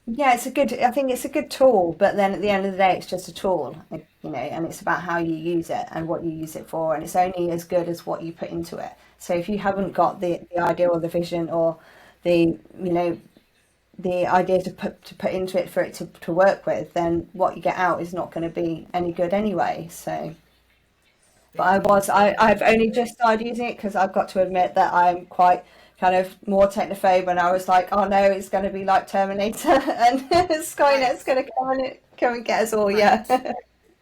Yeah, I think it's a good tool, but then at the end of the day, it's just a tool, and it's about how you use it and what you use it for, and it's only as good as what you put into it. So if you haven't got the idea or the vision or the, the idea to put into it for it to work with, then what you get out is not going to be any good anyway. So, but I've only just started using it because I've got to admit that I'm quite kind of more technophobe, and I was like, oh no, it's going to be like Terminator and Skynet's going to come and get us all. Right. Yeah.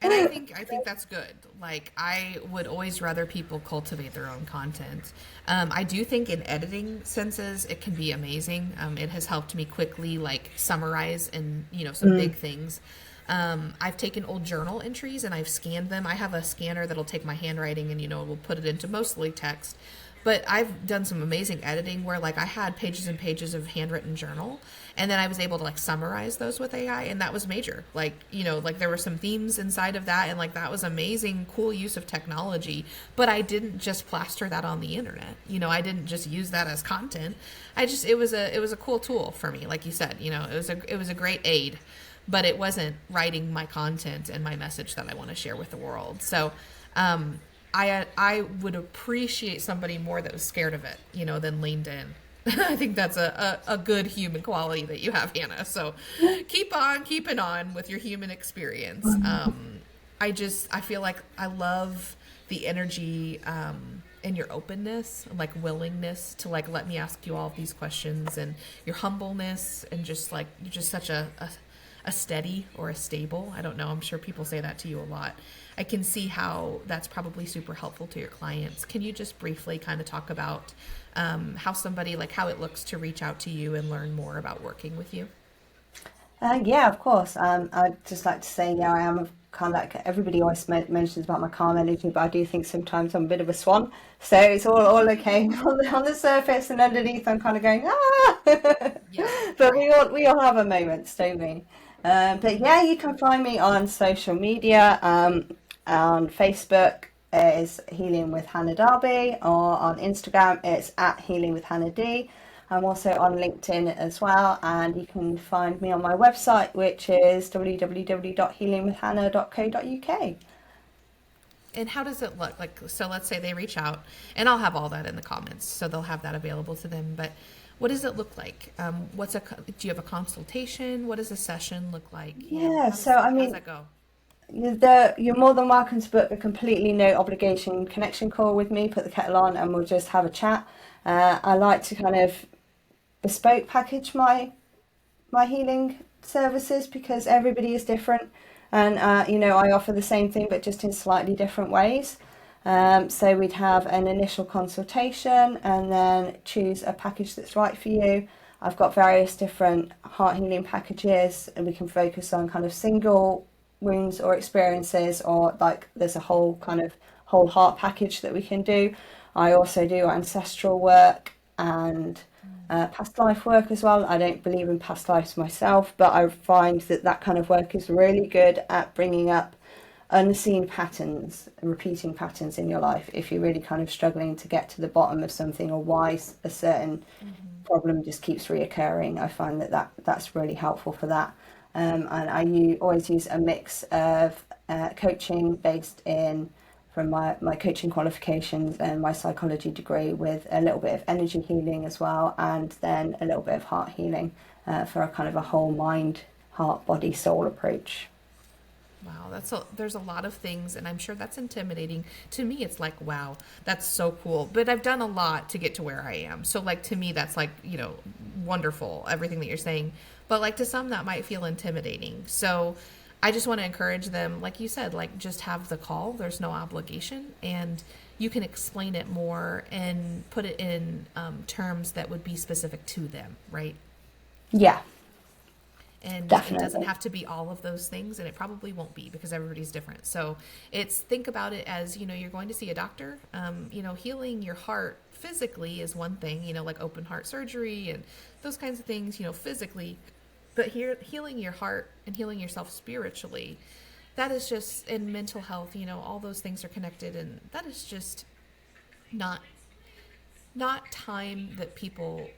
And I think that's good. Like, I would always rather people cultivate their own content. I do think in editing senses, it can be amazing. It has helped me quickly like summarize and, some big things. I've taken old journal entries and I've scanned them. I have a scanner that'll take my handwriting and, we'll put it into mostly text. But I've done some amazing editing where like I had pages and pages of handwritten journal, and then I was able to like summarize those with AI, and that was major. Like, like there were some themes inside of that, and like that was amazing, cool use of technology. But I didn't just plaster that on the internet. I didn't just use that as content. It was a cool tool for me. Like you said, it was a great aid, but it wasn't writing my content and my message that I want to share with the world. So, I would appreciate somebody more that was scared of it, than leaned in. I think that's a good human quality that you have, Hannah. So keep on keeping on with your human experience. I feel like I love the energy and your openness, like willingness to like let me ask you all of these questions, and your humbleness, and just like you're just such a steady or a stable. I don't know. I'm sure people say that to you a lot. I can see how that's probably super helpful to your clients. Can you just briefly kind of talk about how somebody, like how it looks to reach out to you and learn more about working with you? Yeah, of course. I'd just like to say, yeah, I am kind of like everybody always mentions about my calm energy, but I do think sometimes I'm a bit of a swan. So it's all okay on the surface, and underneath I'm kind of going ah. Yeah, But right. we all have our moments, don't we? But yeah, you can find me on social media. On Facebook is Healing with Hannah Darby, or on Instagram it's at Healing with Hannah D. I'm also on LinkedIn as well, and you can find me on my website, which is www.healingwithhannah.co.uk. And how does it look? Like, so let's say they reach out, and I'll have all that in the comments, so they'll have that available to them. But what does it look like? Do you have a consultation? What does a session look like? Yeah, so I How does mean, that go? you're more than welcome to book a completely no obligation connection call with me. Put the kettle on, and we'll just have a chat. I like to kind of bespoke package my healing services because everybody is different, and I offer the same thing but just in slightly different ways. So we'd have an initial consultation and then choose a package that's right for you. I've got various different heart healing packages, and we can focus on kind of single wounds or experiences, or like there's a whole kind of whole heart package that we can do. I also do ancestral work and past life work as well. I don't believe in past lives myself, but I find that that kind of work is really good at bringing up unseen patterns, repeating patterns in your life. If you're really kind of struggling to get to the bottom of something, or why a certain problem just keeps reoccurring, I find that's really helpful for that. And always use a mix of coaching based in from my coaching qualifications and my psychology degree, with a little bit of energy healing as well, and then a little bit of heart healing for a kind of a whole mind, heart, body, soul approach. Wow, there's a lot of things, and I'm sure that's intimidating. To me, it's like, wow, that's so cool. But I've done a lot to get to where I am. So like to me, that's like, wonderful, everything that you're saying. But like to some, that might feel intimidating. So I just want to encourage them, like you said, like just have the call. There's no obligation, and you can explain it more and put it in terms that would be specific to them, right? Yeah, And it doesn't definitely. have to be all of those things, and it probably won't be because everybody's different. So think about it as, you're going to see a doctor. Healing your heart physically is one thing, like open heart surgery and those kinds of things, physically. But here, healing your heart and healing yourself spiritually, that is just in mental health, all those things are connected, and that is just not time that people,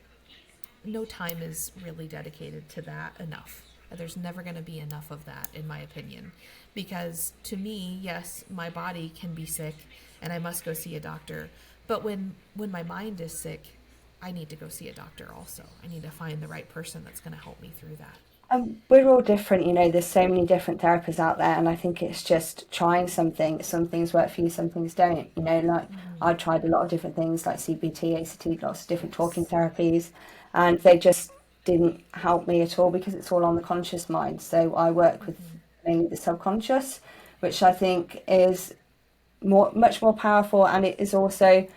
no time is really dedicated to that enough. There's never going to be enough of that, in my opinion. Because to me, yes, my body can be sick and I must go see a doctor. But when my mind is sick, I need to go see a doctor also. I need to find the right person that's going to help me through that. We're all different, there's so many different therapists out there, and I think it's just trying something. Some things work for you, some things don't. Like I tried a lot of different things like CBT, ACT, lots of different talking Yes. therapies, and they just didn't help me at all because it's all on the conscious mind. So I work with mainly the subconscious, which I think is much more powerful, and it is also,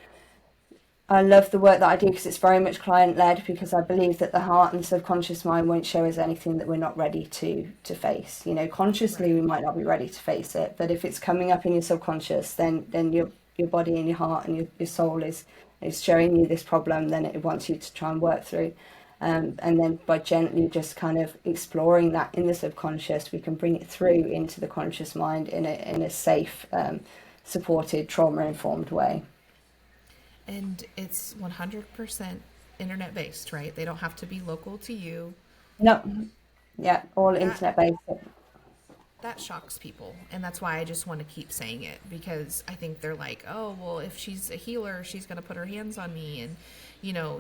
I love the work that I do because it's very much client led, because I believe that the heart and the subconscious mind won't show us anything that we're not ready to face. Consciously Right. we might not be ready to face it, but if it's coming up in your subconscious, then your body and your heart and your soul is showing you this problem, then it wants you to try and work through. And then by gently just kind of exploring that in the subconscious, we can bring it through into the conscious mind in a safe, supported, trauma informed way. And it's 100% internet based, right? They don't have to be local to you. No, yeah, all That internet based. that shocks people, and that's why I just want to keep saying it, because I think they're like, oh well, if she's a healer, she's going to put her hands on me, and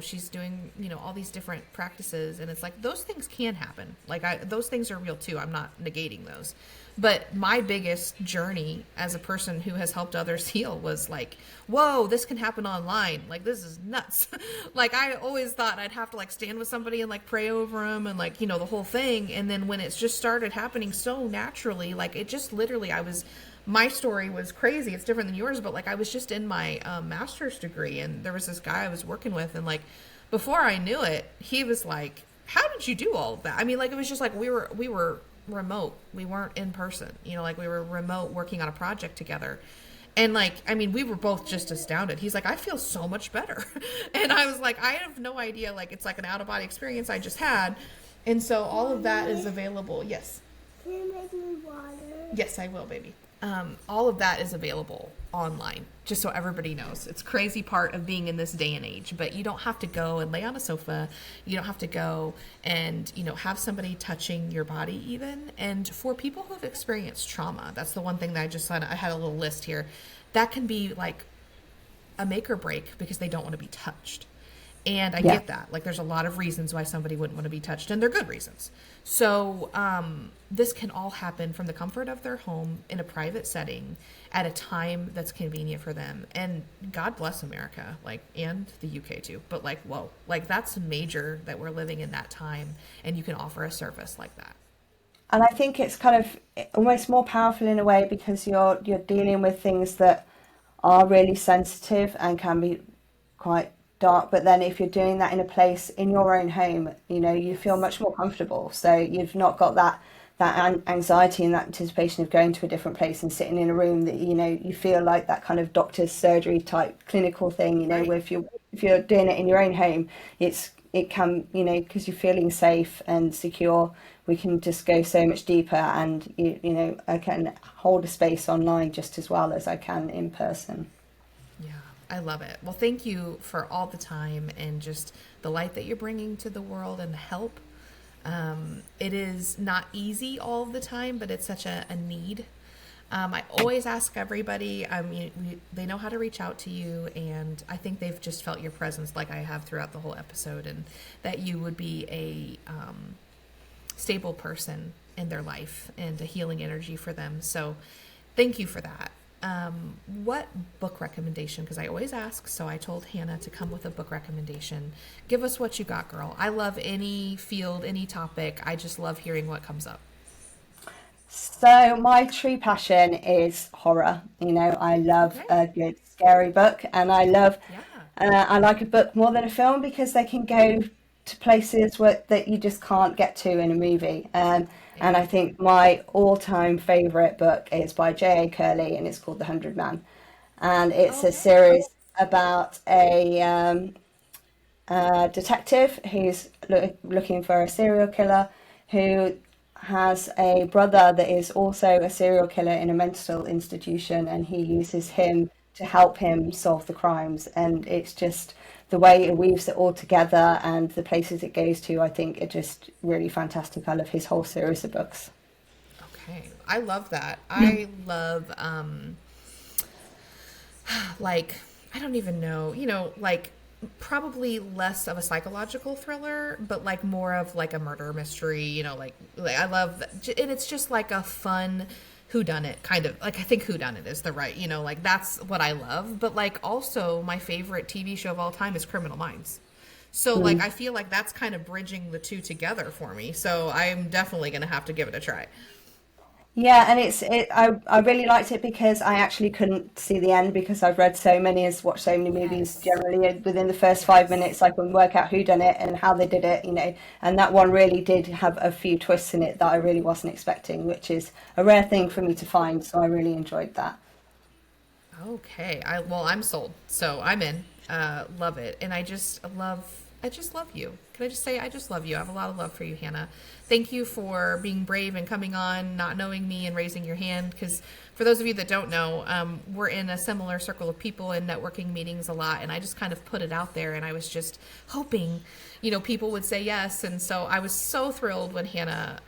she's doing all these different practices, and it's like those things can happen. Like those things are real too. I'm not negating those. But my biggest journey as a person who has helped others heal was like, whoa, this can happen online. Like, this is nuts. Like, I always thought I'd have to like stand with somebody and like pray over them and like, the whole thing. And then when it's just started happening so naturally, like it just literally, my story was crazy. It's different than yours, but like I was just in my master's degree, and there was this guy I was working with, and like before I knew it, he was like, how did you do all of that? I mean, like it was just like we were remote. We weren't in person, like we were remote working on a project together. And like, I mean, we were both just astounded. He's like, I feel so much better. And I was like, I have no idea. Like, it's like an out of body experience I just had. And so all of that is available. Yes. Can you make me water? Yes, I will, baby. All of that is available online, just so everybody knows. It's crazy part of being in this day and age, but you don't have to go and lay on a sofa. You don't have to go and, have somebody touching your body even. And for people who have experienced trauma, that's the one thing that I just said. I had a little list here. That can be like a make or break because they don't want to be touched. And I get that. Like, there's a lot of reasons why somebody wouldn't want to be touched, and they're good reasons. So this can all happen from the comfort of their home in a private setting at a time that's convenient for them. And God bless America, like, and the UK too. But like, whoa, like that's major that we're living in that time, and you can offer a service like that. And I think it's kind of almost more powerful in a way because you're dealing with things that are really sensitive and can be quite dark. But then if you're doing that in a place in your own home, you feel much more comfortable. So you've not got that anxiety and that anticipation of going to a different place and sitting in a room that you feel like that kind of doctor's surgery type clinical thing. Right. Where if you're doing it in your own home, it can, because you're feeling safe and secure, we can just go so much deeper, and I can hold a space online just as well as I can in person. Yeah, I love it. Well, thank you for all the time and just the light that you're bringing to the world and the help. It is not easy all the time, but it's such a need. I always ask everybody, they know how to reach out to you, and I think they've just felt your presence like I have throughout the whole episode, and that you would be a stable person in their life and a healing energy for them. So thank you for that. What book recommendation? Because I always ask, so I told Hannah to come with a book recommendation. Give us what you got, girl. I love any field, any topic. I just love hearing what comes up. So my true passion is horror. I love a good scary book, and I like a book more than a film because they can go to places that you just can't get to in a movie. And I think my all-time favorite book is by J.A. Curley, and it's called The 100 Man. And it's a series about a detective who's looking for a serial killer who has a brother that is also a serial killer in a mental institution, and he uses him to help him solve the crimes. And it's just the way it weaves it all together and the places it goes to, I think are just really fantastic. I love his whole series of books. Okay. I love that. I love, like, I don't even know, like probably less of a psychological thriller, but like more of like a murder mystery, like I love that. And it's just like a fun whodunit kind of, like I think whodunit is the right, like that's what I love. But like also my favorite TV show of all time is Criminal Minds. So like I feel like that's kind of bridging the two together for me. So I'm definitely going to have to give it a try. Yeah, and I really liked it because I actually couldn't see the end because I've read so many, has watched so many movies. Yes. Generally within the first 5 minutes I can work out who done it and how they did it, and that one really did have a few twists in it that I really wasn't expecting, which is a rare thing for me to find, so I really enjoyed that. Okay. I'm sold. So I'm in. Love it. And I just love I just love you. Can I just say, I just love you. I have a lot of love for you, Hannah. Thank you for being brave and coming on, not knowing me and raising your hand. Because for those of you that don't know, we're in a similar circle of people in networking meetings a lot. And I just kind of put it out there, and I was just hoping, people would say yes. And so I was so thrilled when Hannah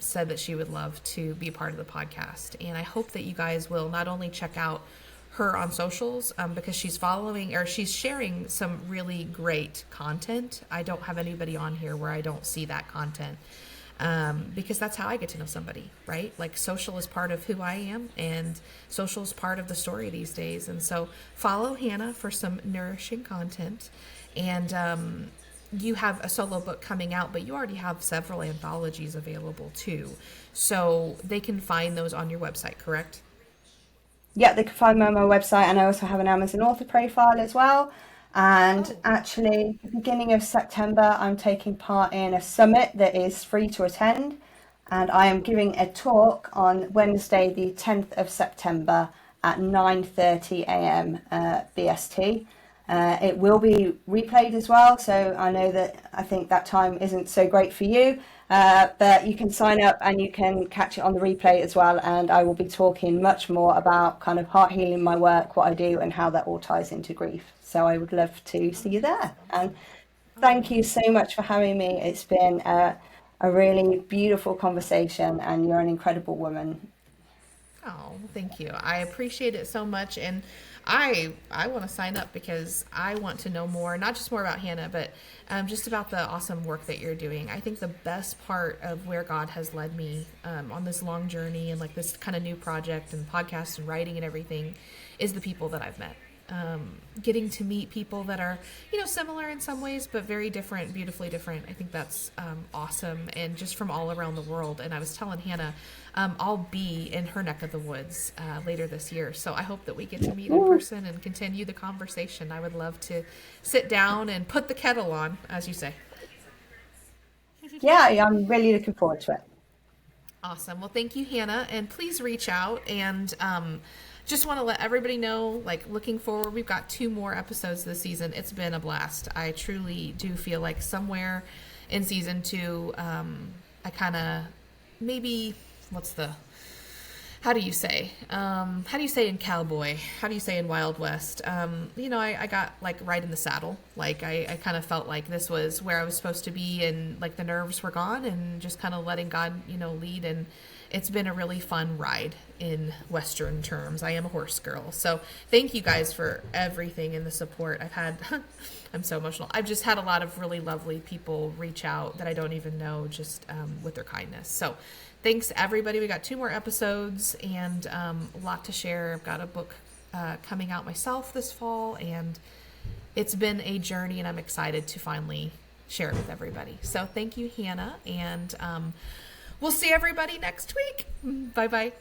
said that she would love to be a part of the podcast. And I hope that you guys will not only check out her on socials, because she's sharing some really great content. I don't have anybody on here where I don't see that content, because that's how I get to know somebody, right? Like, social is part of who I am, and social is part of the story these days. And so follow Hannah for some nourishing content. And you have a solo book coming out, but you already have several anthologies available too, so they can find those on your website, correct? Yeah, they can find me on my website, and I also have an Amazon author profile as well. And actually, the beginning of September, I'm taking part in a summit that is free to attend, and I am giving a talk on Wednesday, the 10th of September at 9:30 a.m. BST. It will be replayed as well, so I think that time isn't so great for you, but you can sign up and you can catch it on the replay as well. And I will be talking much more about kind of heart healing, my work, what I do, and how that all ties into grief. So I would love to see you there. And thank you so much for having me. It's been a really beautiful conversation, and you're an incredible woman. Oh, thank you. I appreciate it so much. And I want to sign up, because I want to know more, not just more about Hannah, but just about the awesome work that you're doing. I think the best part of where God has led me on this long journey, and like this kind of new project and podcast and writing and everything, is the people that I've met. Getting to meet people that are, similar in some ways, but very different, beautifully different. I think that's awesome, and just from all around the world. And I was telling Hannah, I'll be in her neck of the woods later this year, so I hope that we get to meet in person and continue the conversation. I would love to sit down and put the kettle on, as you say. Yeah, I'm really looking forward to it. Awesome. Well, thank you, Hannah, and please reach out. And just want to let everybody know, like, looking forward, we've got 2 more episodes this season. It's been a blast. I truly do feel like somewhere in season 2, I kind of maybe, how do you say in Cowboy? How do you say in Wild West? I got like right in the saddle. Like I kind of felt like this was where I was supposed to be, and like the nerves were gone, and just kind of letting God, lead. And it's been a really fun ride in Western terms. I am a horse girl. So thank you guys for everything and the support I've had. I'm so emotional. I've just had a lot of really lovely people reach out that I don't even know, just with their kindness. So thanks, everybody. We got 2 more episodes, and a lot to share. I've got a book coming out myself this fall, and it's been a journey, and I'm excited to finally share it with everybody. So thank you, Hannah, and we'll see everybody next week. Bye-bye.